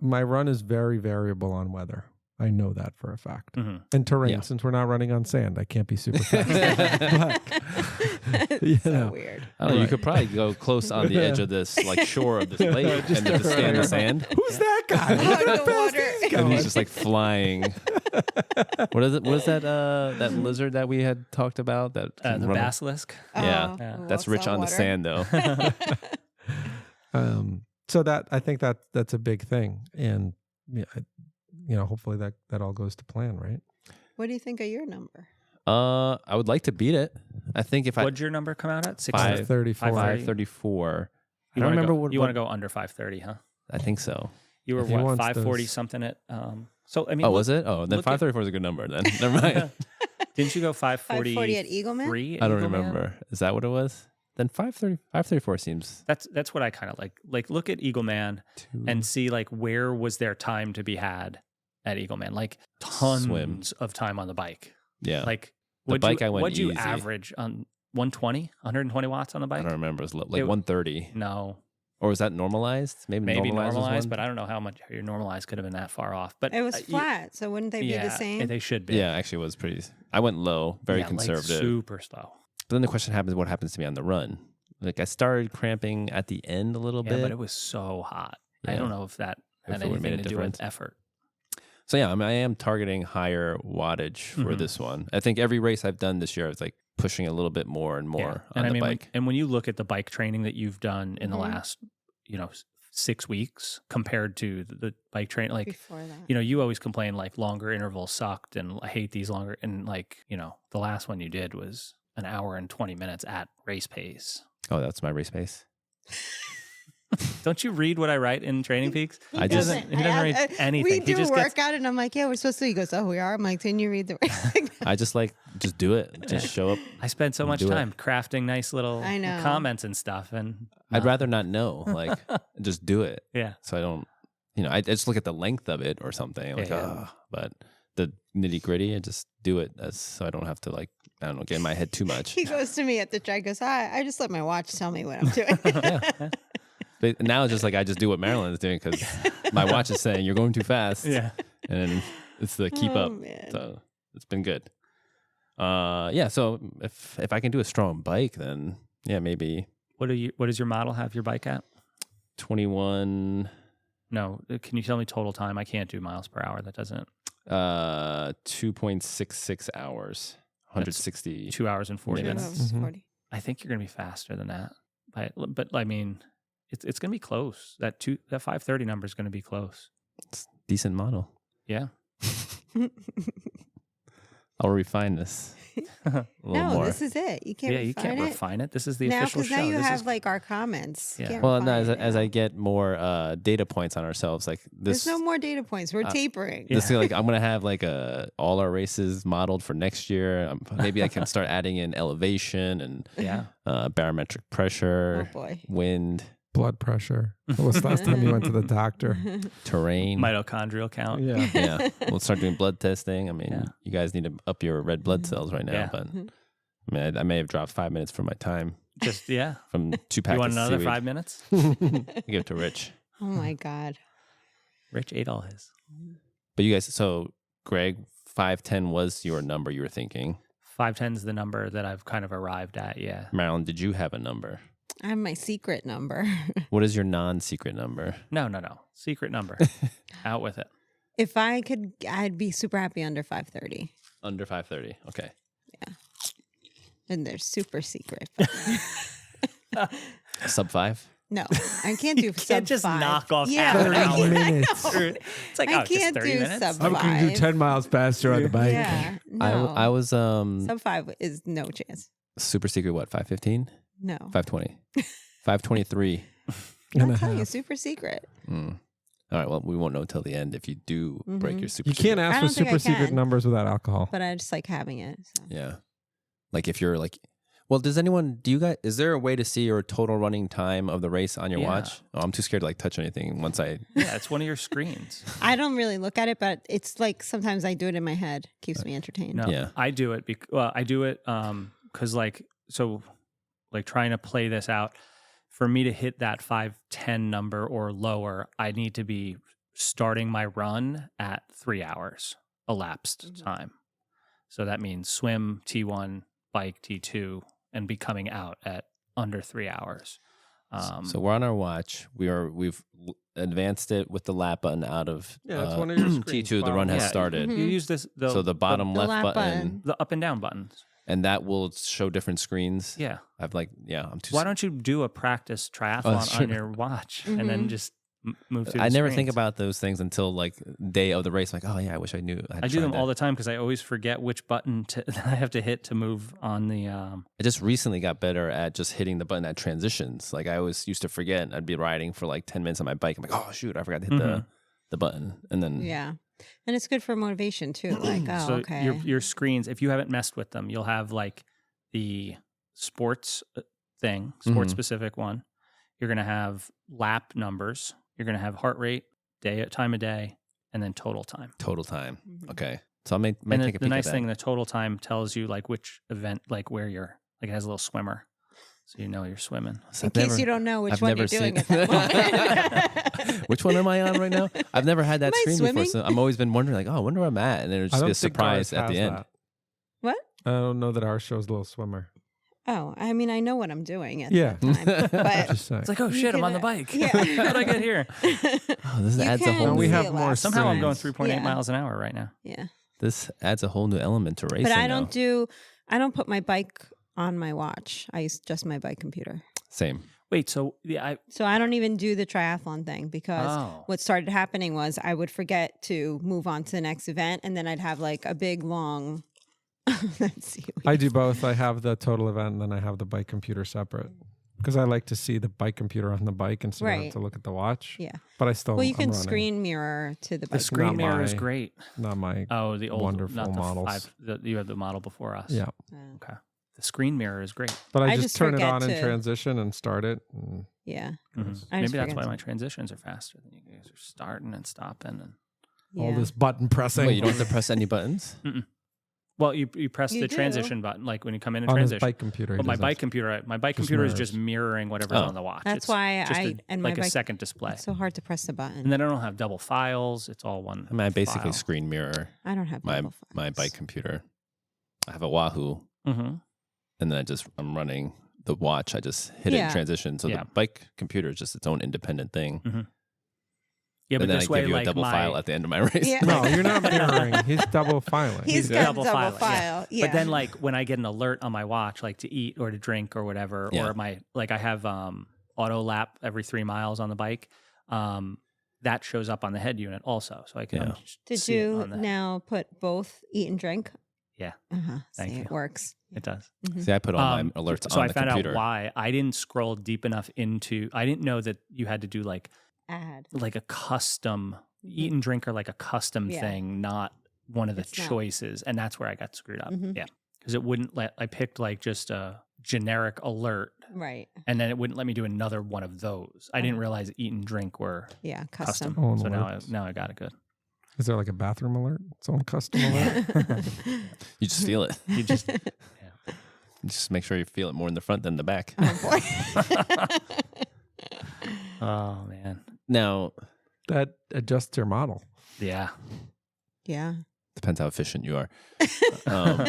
My run is very variable on weather. I know that for a fact. Mhm. And terrain, Yeah. since we're not running on sand, I can't be super fast. You so know. weird. I don't know. You Right. could probably go close on the edge of this, like shore of this lake, Just and then just stay in the sand. Who's that guy? Out Look of how the fast water. he's And going. he's just like flying. What is it? What is that? That lizard that we had talked about? That can The run- basilisk. Yeah. Yeah. who That's walks rich on the water. sand, though. So that I think that's a big thing, and hopefully that all goes to plan, right? What do you think of your number? I would like to beat it. I think if What'd your number come out at? 5 34. 534. I You don't wanna remember go, what. you want to go under 530, huh? I think so. You were If he what, wants 540 those- something at so I mean Oh, look- was it? Oh, then look at- 534 is a good number. Then never mind. Didn't you go 540? 540 at Eagle Man? I don't remember. Is that what it was? Then 534 seems That's what I kind of like. Like look at Eagle Man too. and see like where was there time to be had at Eagle Man? Like tons Swim. of time on the bike. yeah. Like The bike I went what'd you easy. average on 120, 120 watts on the I bike? don't remember. It was like It- 130, No, or was that normalized? maybe normalized, normalized, but I don't know how much your normalized could have been that far off. But It was you- flat, so wouldn't they yeah, be the same? they should be. Yeah, actually, it was pretty. I went low, very Yeah, like conservative. super slow. But then the question happens: what happens to me on the run? like I started cramping at the end a little Yeah, bit. but it was so hot. I Yeah. don't know if that had If it would've made anything a to do with difference. effort. So yeah, I mean, I am targeting higher wattage for Mhm. this one. I think every race I've done this year, I was like pushing a little bit more and more on And the I mean, bike. when you look at the bike training that you've done in the Mhm. last, 6 weeks compared to the bike training, like, Before that. you always complain like longer intervals sucked and I hate these longer. And like, the last one you did was an hour and 20 minutes at race pace. Oh, that's my race pace. Don't you read what I write in Training Peaks? I just- he doesn't read anything. We He do just a gets- workout, and I'm like, yeah, we're supposed to. He goes, oh, we are. I'm like, didn't you read the race? I just do it. Just show up. I spend so much Do it. time crafting nice little I know. comments and stuff. And I'd rather not know. Like, just do it. yeah. So I don't, I just look at the length of it or something. Like, Yeah. but the nitty gritty, I just do it so I don't have to like, I don't know, get in my head too much. He goes to me at the track. Goes, hi. I just let my watch tell me what I'm doing. Yeah. But now it's just like I just do what Marilyn is doing because my watch is saying you're going too fast. Yeah. And then it's the keep Oh, up. man. So it's been good. Yeah. So if I can do a strong bike, then yeah, maybe What does your model have your bike at? 21. No. Can you tell me total time? I can't do miles per hour. That doesn't. 2.66 hours, 160. 2 hours and 40 Minutes. minutes. Mhm. 40. I think you're going to be faster than that. But I mean, it's going to be close. That 530 number is going to be close. It's a decent model. Yeah. I'll refine this a little No, more. this is it. You can't Yeah, you can't refine it. refine it. This is the Now, official because show. now you This have is, like our comments. You Yeah. can't Well, no, refine as it I now. get more data points on ourselves, like this. There's no more data points. We're tapering. Yeah. This is like I'm gonna have like all our races modeled for next year. Maybe I can start adding in elevation and yeah. barometric Oh pressure, boy. wind, Blood pressure. When was the last time you went to the doctor? terrain. Mitochondrial count. Yeah. Yeah, we'll start doing blood testing. I mean, Yeah. you guys need to up your red blood cells right now. Yeah. But I mean, I may have dropped 5 minutes from my time Just, yeah. from 2 packets. You want of another seaweed. 5 minutes? Give it to Rich. Oh my God. Rich ate all his. But you guys, so Greg, 5'10" was your number you were thinking. 510 is the number that I've kind of arrived at. Yeah. Marilyn, did you have a number? I have my secret number. What is your non-secret number? No. Secret number. Out with it. If I could, I'd be super happy under 530. Under 530. Okay. And they're super secret. Sub 5? No, I can't do sub can't just 5. knock off Yeah, half an I hour. can't- minutes. I know. It's like, I just can't 30 do minutes. sub I'm going to do 5. 10 miles faster on the bike. Yeah, no. I was sub 5 is no chance. super secret, what, 515? No. 520. 523. And I'll a tell you, half. super secret. Mm. All right, well, we won't know till the end if you do break Mhm. your super You can't I ask for don't think I super secret can. numbers without alcohol. But I just like having it. So. Yeah. Like if you're like, well, is there a way to see your total running time of the race on your Yeah. watch? Oh, I'm too scared to like touch anything once I, Yeah, it's one of your screens. I don't really look at it, but it's like sometimes I do it in my head. Keeps me entertained. No, Yeah. I do it. I do it because trying to play this out, for me to hit that 510 number or lower, I need to be starting my run at 3 hours elapsed time. So that means swim T1, bike T2, and be coming out at under 3 hours. so we're on our watch. We've advanced it with the lap button out of Yeah, that's one of your screens. T2. The run has Yeah. started. Mhm. You use this So the bottom The left lap button, the up and down buttons. and that will show different screens. Yeah. I'm too. Why don't you do a practice that's triathlon true. on your watch and then Mhm. just move through? I the never think screens? about those things until like day of the race. Like, oh yeah, I wish I knew. I do them all the time because I always forget which button I have to hit to move on the. I just recently got better at just hitting the button at transitions. Like I always used to forget. I'd be riding for like 10 minutes on my bike. I'm like, oh shoot, I forgot to hit Mhm. the button. And then Yeah. And it's good for motivation too. Like, oh, so okay. your screens, if you haven't messed with them, you'll have like the sports thing, sports Mhm. specific one. You're gonna have lap numbers. You're gonna have heart rate, time of day, and then total time. total time. Mhm. Okay. So I may And take a the peek nice at that. thing, the total time tells you like which event, like where you're. Like it has a little swimmer, so you know you're swimming. So In I've case never- you don't know which I've one never you're doing seen- at that moment. Which one am I on right now? I've never had that Am I screen swimming? before. So I'm always been wondering, like, oh, I wonder where I'm at. And then it'll I just be don't a think ours surprise at the has end. that. What? I don't know that ours shows a little swimmer. Oh, I mean, I know what I'm doing at Yeah. that time, but Just saying. It's like, oh You shit, I'm on can, the bike. yeah. How did I get here? Oh, this You adds a can whole. No, we see have it more last Somehow I'm going time. 3.8 Yeah. miles an hour right now. Yeah, This adds a whole new element to racing. but I now. don't put my bike on my watch. I use just my bike computer. Same. Wait, so yeah, So I don't even do the triathlon thing because Oh. what started happening was I would forget to move on to the next event, and then I'd have like a big long. Let's see. I do both. I have the total event and then I have the bike computer separate because I like to see the bike computer on the bike instead Right. of to look at the watch. Yeah. But I still. Well, you I'm can running. screen mirror to the the bike. screen Not mirror is my- great. Not my. Oh, the old, Wonderful not the models. you have the model before us. Yeah. Okay. The screen mirror is great. But I I just just turn it forget on in to- transition and start it. And Yeah. Mhm. I just Maybe that's forget why to- my transitions are faster than you guys are starting and stopping. And Yeah. all this button pressing. Wait, you don't have to press any buttons? well, you press You the do. transition button like when you come in and on his transition. bike computer. he But my doesn't. bike computer Just is just mirrors. mirroring whatever's Oh. on the watch. That's It's why just I and my like a bike. second display. It's so hard to press the button. And then I don't have double files. It's all one. I mean, I basically file. screen mirror I don't have my double my files. bike computer. I have a Wahoo, Mm-hmm. and then I'm running the watch. I just hit it Yeah. in transition. So Yeah. the bike computer is just its own independent thing. Yeah, but and then I this way, give you like a double file at the end of my race. Yeah. No, you're not mirroring. He's double filing. He's He's got double double, filing, yeah. file. Yeah. But then, like when I get an alert on my watch, like to eat or to drink or whatever, Yeah. or I have auto lap every 3 miles on the bike. That shows up on the head unit also, so I can. Yeah. Did see it you on the- now put both eat and drink? Yeah. Uh-huh. Thank See, you. It works. It does. Mhm. See, I put all my alerts So on I the found computer. out why I didn't scroll deep enough into. I didn't know that you had to do like Add. a custom eat and drink or like a custom Yeah. thing, not one of the It's not. choices, and that's where I got screwed up. Mhm. Yeah, because it wouldn't let. I picked like just a generic alert, Right. and then it wouldn't let me do another one of those. I didn't realize eat and drink were Yeah. custom. Custom. Oh, So alerts. now I got it good. Is there like a bathroom alert? Its own custom alert? You just feel it. You just You just make sure you feel it more in the front than the back. Oh, boy. oh man, Now, That adjusts your model. yeah. Yeah. depends how efficient you are. Um,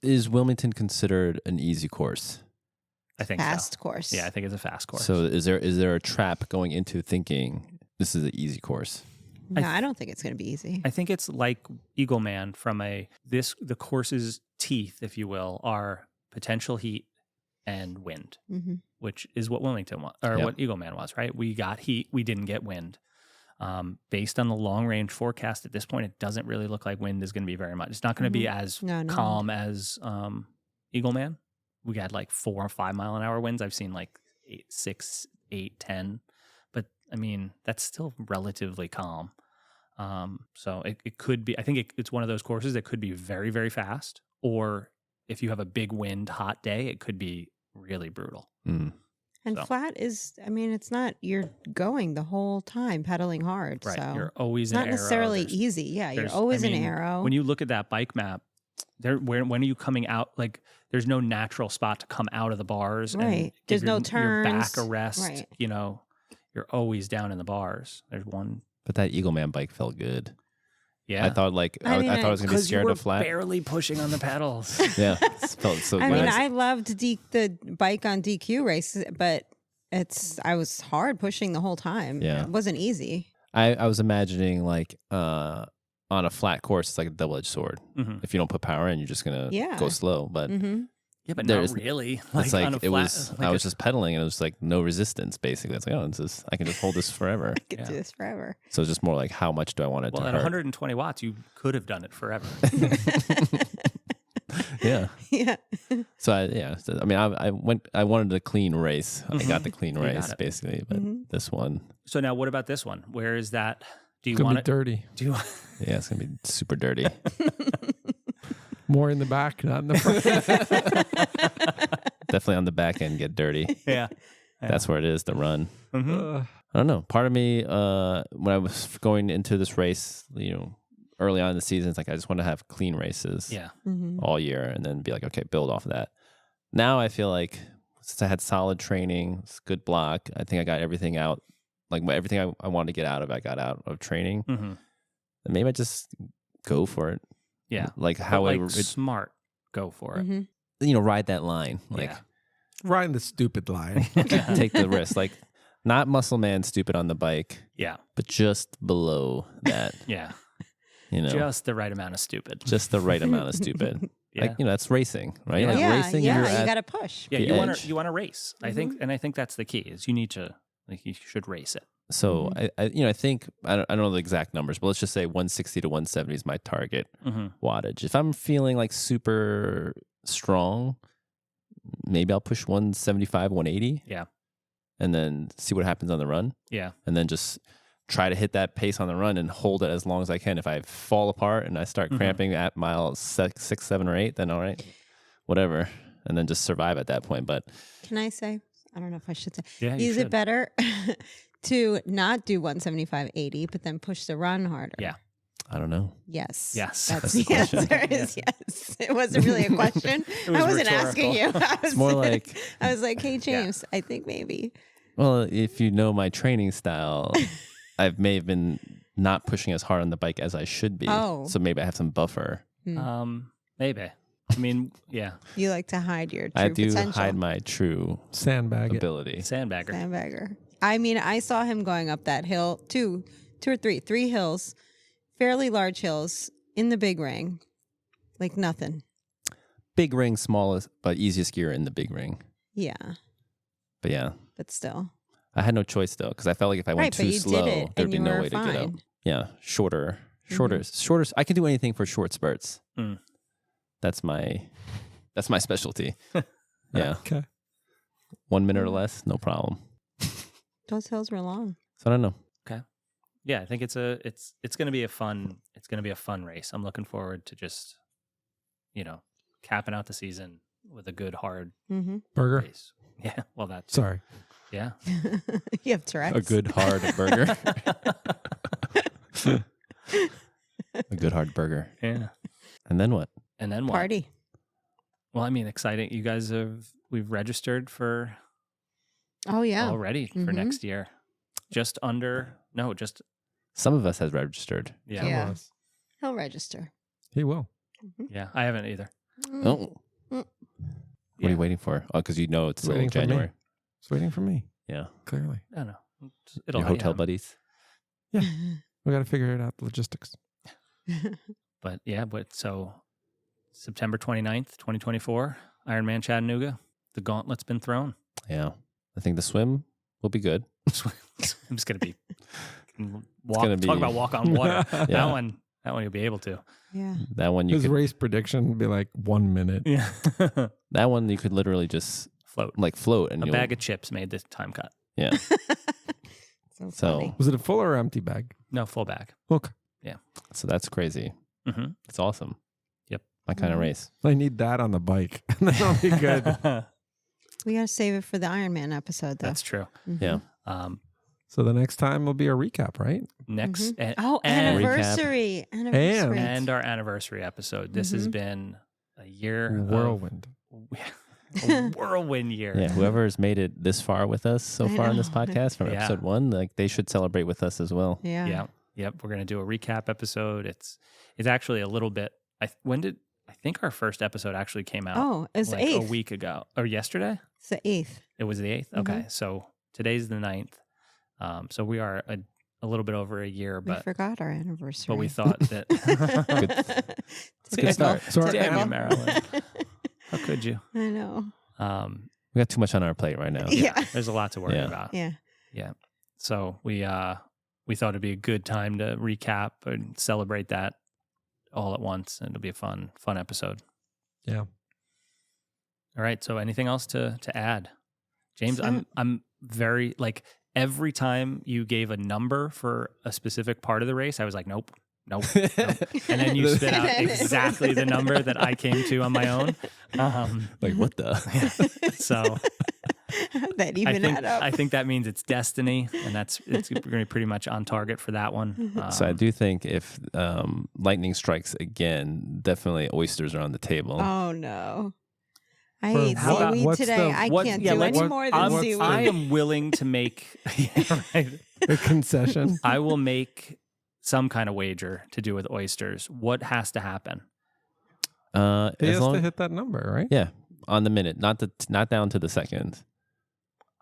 Is Wilmington considered an easy course? I think Fast so. course. Yeah, I think it's a fast course. So is there a trap going into thinking this is an easy course? No, I don't think it's going to be easy. I think it's like Eagle Man from the course's teeth, if you will, are potential heat and wind, Mhm. which is what Wilmington was, or Yep. what Eagle Man was, right? We got heat, we didn't get wind. Based on the long range forecast at this point, it doesn't really look like wind is going to be very much. It's not going to be as No. calm as Eagle Man. We got like 4 or 5 mile an hour winds. I've seen like 8, 6, 8, 10. But I mean, that's still relatively calm. So it could be, I think it's one of those courses that could be very, very fast. Or if you have a big wind, hot day, it could be really brutal. Mm. And So. flat is, I mean, it's not, you're going the whole time pedaling hard. Right. So You're always it's in not necessarily There's- easy. Yeah. You're there's- always I an mean, arrow. When you look at that bike map, when are you coming out? Like, there's no natural spot to come out of the bars. And Right. give There's no your back turns. a rest. Right. You know, you're always down in the bars. There's one. But that Eagle Man bike felt good. Yeah. I thought like I mean, I thought I was gonna be because you scared were of flat. barely pushing on the pedals. Yeah, it felt so I good. mean, I loved the bike on DQ races, but I was hard pushing the whole time. Yeah. It wasn't easy. I was imagining like on a flat course, it's like a double-edged sword. Mhm. If you don't put power in, you're just gonna Yeah. go slow. But Hmm. Yeah, but There's- not really. it's like on a it flat, was. like I was a- just pedaling, and it was like no resistance. Basically, it's like I can just hold this forever. I could Yeah. do this forever. So it's just more like how much do I want it Well, to at hurt? 120 watts, you could have done it forever. Yeah. Yeah. So I mean, I wanted a clean race. I got the clean got race it. basically, but Mhm. this one, So now, what about this one? Where is that? Do you Could want be it? dirty. Do you? yeah, it's gonna be super dirty. More in the back, not in the front. Definitely on the back end, get dirty. Yeah. That's where it is. The run. Mhm. I don't know. Part of me, when I was going into this race, early on in the season, it's like I just want to have clean races Yeah. Hmm. all year, and then be like, okay, build off of that. Now I feel like since I had solid training, it's a good block. I think I got everything out, like everything I wanted to get out of, I got out of training. Mm-hmm. And maybe I just go for it. Yeah. Like But how like it smart, go for it. Hmm. ride that line. Like, Yeah. Riding the stupid line. take the risk. Like, not muscle man stupid on the bike, Yeah. but just below that, Yeah. just Just the right amount of stupid. the right amount of stupid. Yeah. Like, that's racing, right? Yeah. Like yeah, racing, you're you at got to push. Yeah, the you want edge. to race. I think that's the key. Is you need to you should race it. So I think I don't know the exact numbers, but let's just say 160 to 170 is my target wattage. If I'm feeling like super strong, maybe I'll push 175, 180. Yeah. And then see what happens on the run. Yeah. And then just try to hit that pace on the run and hold it as long as I can. If I fall apart and I start cramping at mile 6, 7, or 8, then all right, whatever. And then just survive at that point. But Can I say? I don't know if I should say. Yeah, you Is should. it better to not do 175/80, but then push the run harder? Yeah. I don't know. Yes. Yes. That's That's the the question. answer. Is yes. It wasn't really a question. was I wasn't asking you. rhetorical. I was more like- I was like, hey James, I think maybe. Well, if you know my training style, I may have been not pushing as hard on the bike as I should be. Oh. So maybe I have some buffer. Maybe. I mean, yeah. You like to hide your true I do potential. hide my true Sandbag it. ability. Sandbagger. Sandbagger. I mean, I saw him going up that hill, two or three hills, fairly large hills in the big ring, like nothing. Big ring, smallest, but easiest gear in the big ring. Yeah, But yeah, but still. I had no choice though, because I felt like if I went Right, but too you slow, did it, there'd and be you no were way to get up. fine. Yeah, shorter. I can do anything for short spurts. Mm. That's my specialty. Yeah, Okay. 1 minute or less, no problem. Those hills were long. So I don't know. Yeah, I think it's going to be a fun race. I'm looking forward to just capping out the season with a good hard Mm-hmm. Burger. race. Yeah, well that's Sorry. yeah. You have Tourette's. A good hard burger. A good hard burger. Yeah. And then what? And then what? Party. Well, I mean, exciting. You guys we've registered for Oh yeah. already for Mhm. next year. Just Some of us has registered. yeah. Yeah. Yes. He'll register. He will. Yeah, I haven't either. Oh. What are you waiting for? Oh, because it's still Waiting for me. January. He's waiting for me. Yeah. Clearly. I don't know. It'll Your hotel buddies. We got to figure it out. Logistics. But so September 29th, 2024, Ironman Chattanooga. The gauntlet's been thrown. Yeah. I think the swim will be good. I'm just going to be gonna be- talk about walk on water. Yeah. That one you'll be able to. Yeah. That one you His could race prediction would be like 1 minute. Yeah. that one you could literally just Float. float and A you'll bag of chips made the time cut. yeah. So So funny. Was it a full or empty bag? No, full bag. Okay. so that's crazy. Mm-hmm. It's awesome. Yep. My kind of Mhm. race. I need that on the bike. And then I'll be good. We gotta save it for the Iron Man episode though. That's true. Mhm. Yeah. So the next time will be a recap, right? Next, Oh, and, anniversary. Anniversary. and our anniversary episode. This has Mhm. been a year of- Whirlwind. a whirlwind year. Yeah. Whoever has made it this far with us so I far in this know. podcast from Yeah. episode 1, like they should celebrate with us as well. Yeah. Yeah. Yep. We're gonna do a recap episode. It's actually a little bit. I think our first episode actually came out Oh, it's like the a 8th. week ago or yesterday. It's the 8th. It was the 8th. Okay, so today's the 9th. So we are a little bit over a year, We but forgot our anniversary. we thought that. It's a good start. So our Damn you, anni- Marilyn. How could you? I know. We got too much on our plate right now. Yeah. There's a lot to worry Yeah. about. Yeah. So we thought it'd be a good time to recap and celebrate that all at once, and it'll be a fun episode. Yeah. All right. So anything else to add, James? So- I'm very like every time you gave a number for a specific part of the race, I was like, nope. And then you spit out exactly the number that I came to on my own. Like what the? So That even add up. I think that means it's destiny, and it's going to be pretty much on target for that one. So I do think if lightning strikes again, definitely oysters are on the table. Oh no. I For ate how about- seaweed what's today. the- I what- can't yeah, do let's- any more than I'm- seaweed. I am willing to make. Yeah, right. A concession. I will make some kind of wager to do with oysters. What has to happen? He As has long, to hit that number, right? yeah, on the minute, not down to the second.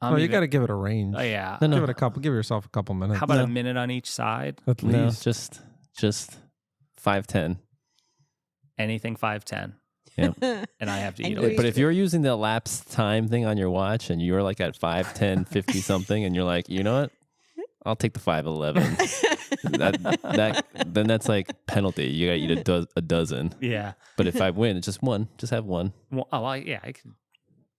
I'm you even- got to give it a range. Oh, yeah. No, Give it a couple. Give yourself a couple minutes. How about a minute on each side? At No, least. just 5:10. Anything 5:10. Yeah. And I have to eat And we- it. But if you're using the elapsed time thing on your watch and you're like at 5:10, 50 something, and you're like, you know what? I'll take the 5:11. Then that's like penalty. You got to eat a dozen. Yeah. But if I win, it's just one. Just have one. Well, I could.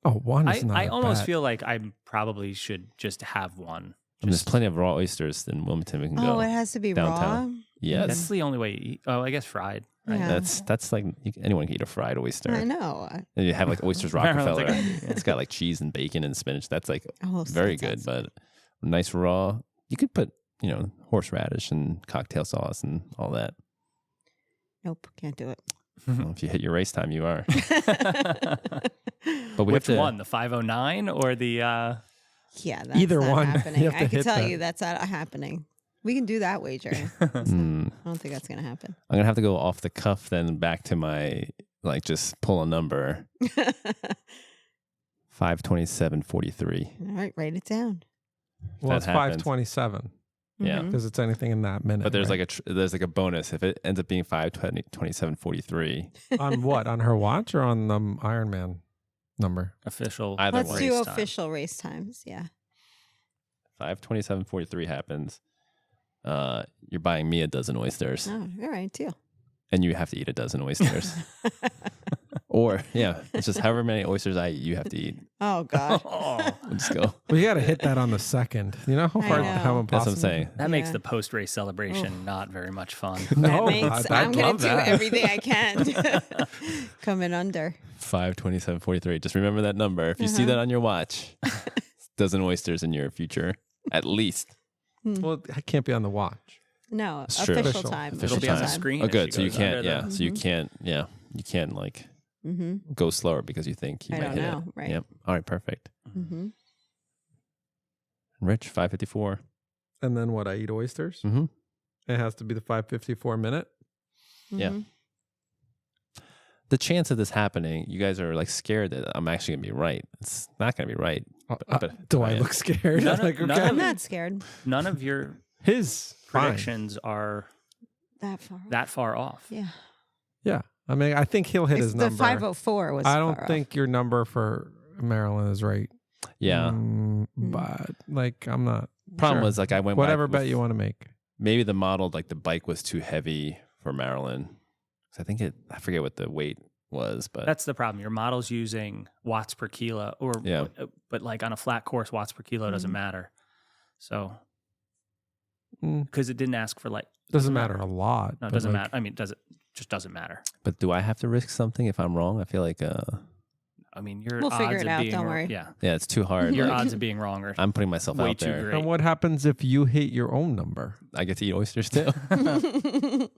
Oh, one is not I almost bad. feel like I probably should just have one. And there's plenty of raw oysters in Wilmington. We can go. Oh, it has to be downtown. Yes. That's the only way you eat. Oh, I guess fried. Right? Yeah. That's like anyone can eat a fried oyster. raw. I know. And you have like oysters Marilyn's Rockefeller. like, It's got like cheese and bacon and spinach. That's like Oh, very that good, sounds- but nice raw. You could put, horseradish and cocktail sauce and all that. Nope, can't do it. Well, if you hit your race time, you are. But we Which have to, one? The 5:09 or the? Yeah, that's Either not one. happening. You have to I can hit tell that. you that's not happening. We can do that wager. Hmm. I don't think that's gonna happen. I'm gonna have to go off the cuff then back to my just pull a number. 5:27:43. All right, write it down. Well, that it's happens. 5:27 Yeah. Mhm. because it's anything in that minute. But there's right? there's like a bonus if it ends up being 5:27:43. on what? On her watch or on the Ironman number? Official. Either Let's one. do race time. official race times. Yeah. 5:27:43 happens. You're buying me a dozen oysters, Oh, all right, too. and you have to eat a dozen oysters. Or it's just however many oysters I eat, you have to eat. Oh God. Oh, We'll just go. Well, you got to hit that on the second. You know how I hard, know. how impossible. That's what I'm saying. that makes Yeah. the post-race celebration not very much fun. That No, makes, I'd I'm gonna love do that. everything I can to come in under. 5:27:43. Just remember that number. If you see that on your watch, dozen oysters in your future, at least. Well, it can't be on the watch. No, It's true. official Official. time. Official It'll be on the time. screen. Oh, if good. she So you goes can't. under Yeah. the- So you can't. Yeah. You can't like Mm-hmm. go slower because you think you I might don't hit know, it. right. Yep. All right. Perfect. Mm-hmm. Rich 5:54. And then what? I eat oysters. Mm-hmm. It has to be the 5:54 minute. Yeah. Mm-hmm. The chance of this happening, you guys are like scared that I'm actually gonna be right. It's not gonna be right. Do I I am. look scared? None of- Like, none okay. I'm not scared None of your His fine. predictions are that far. that far off. Yeah. Yeah. I mean, I think he'll hit It's his the number. 504 was. I don't far think your number for Maryland is right. Yeah. But like, I'm not. Problem sure. was like I went Whatever back bet with- you want to make. Maybe the model like the bike was too heavy for Maryland. 'Cause I think I forget what the weight was, but That's the problem. Your model's using watts per kilo, Yeah. but like on a flat course, watts per kilo doesn't matter. So Mm, because it didn't ask for like doesn't matter a lot. No, it but, doesn't like, matter. I mean, just doesn't matter. but do I have to risk something if I'm wrong? I feel like I mean, your We'll figure odds it of out, being don't wrong- worry. Yeah, yeah, it's too hard. your Like, odds of being wrong are I'm putting myself way out too there. great. And what happens if you hit your own number? I get to eat oysters too. I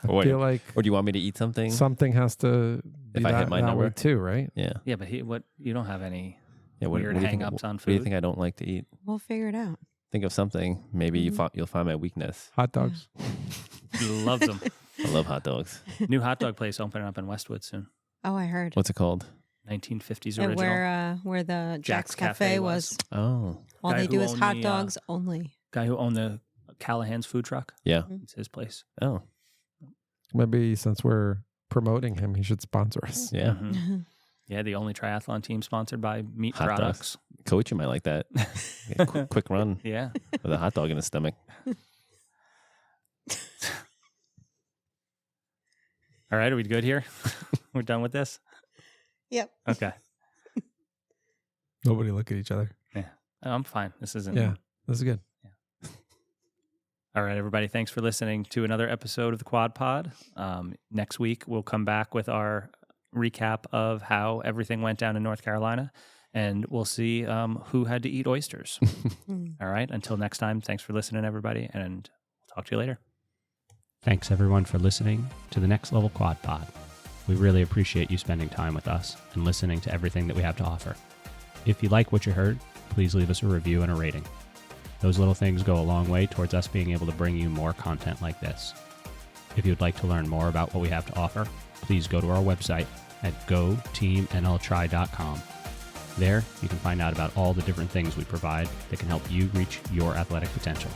Or, feel like or do you want me to eat something? something has to be If I hit that, my that number? way too, right? Yeah. Yeah, but you don't have any Yeah. weird do you think, hang-ups on What do you food? think I don't like to eat? We'll figure it out. Think of something. Maybe you'll find my weakness. Hot dogs. Loves them. I love hot dogs. New hot dog place opening up in Westwood soon. Oh, I heard. What's it called? 1950s And original. where the Jack's Jack's Cafe Cafe was. Oh. All Guy they do who is owned hot the, dogs only. Guy who owned the Callahan's food truck. Yeah. It's his place. Oh. Maybe since we're promoting him, he should sponsor us. Yeah. Mhm. Yeah, the only triathlon team sponsored by meat Hot dogs. products. Coach, you might like that. Get a quick run Yeah. with a hot dog in his stomach. All right, are we good here? We're done with this? Yep. Okay. Nobody look at each other. Oh, I'm fine. This isn't. Yeah, this is good. All right, everybody. Thanks for listening to another episode of the Quad Pod. Next week, we'll come back with our recap of how everything went down in North Carolina, and we'll see who had to eat oysters. All right. Until next time, thanks for listening, everybody, and we'll talk to you later. Thanks, everyone, for listening to the Next Level Quad Pod. We really appreciate you spending time with us and listening to everything that we have to offer. If you like what you heard, please leave us a review and a rating. Those little things go a long way towards us being able to bring you more content like this. If you'd like to learn more about what we have to offer, please go to our website at goteamnltry.com. There, you can find out about all the different things we provide that can help you reach your athletic potential.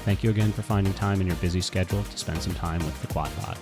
Thank you again for finding time in your busy schedule to spend some time with the Quad Pod.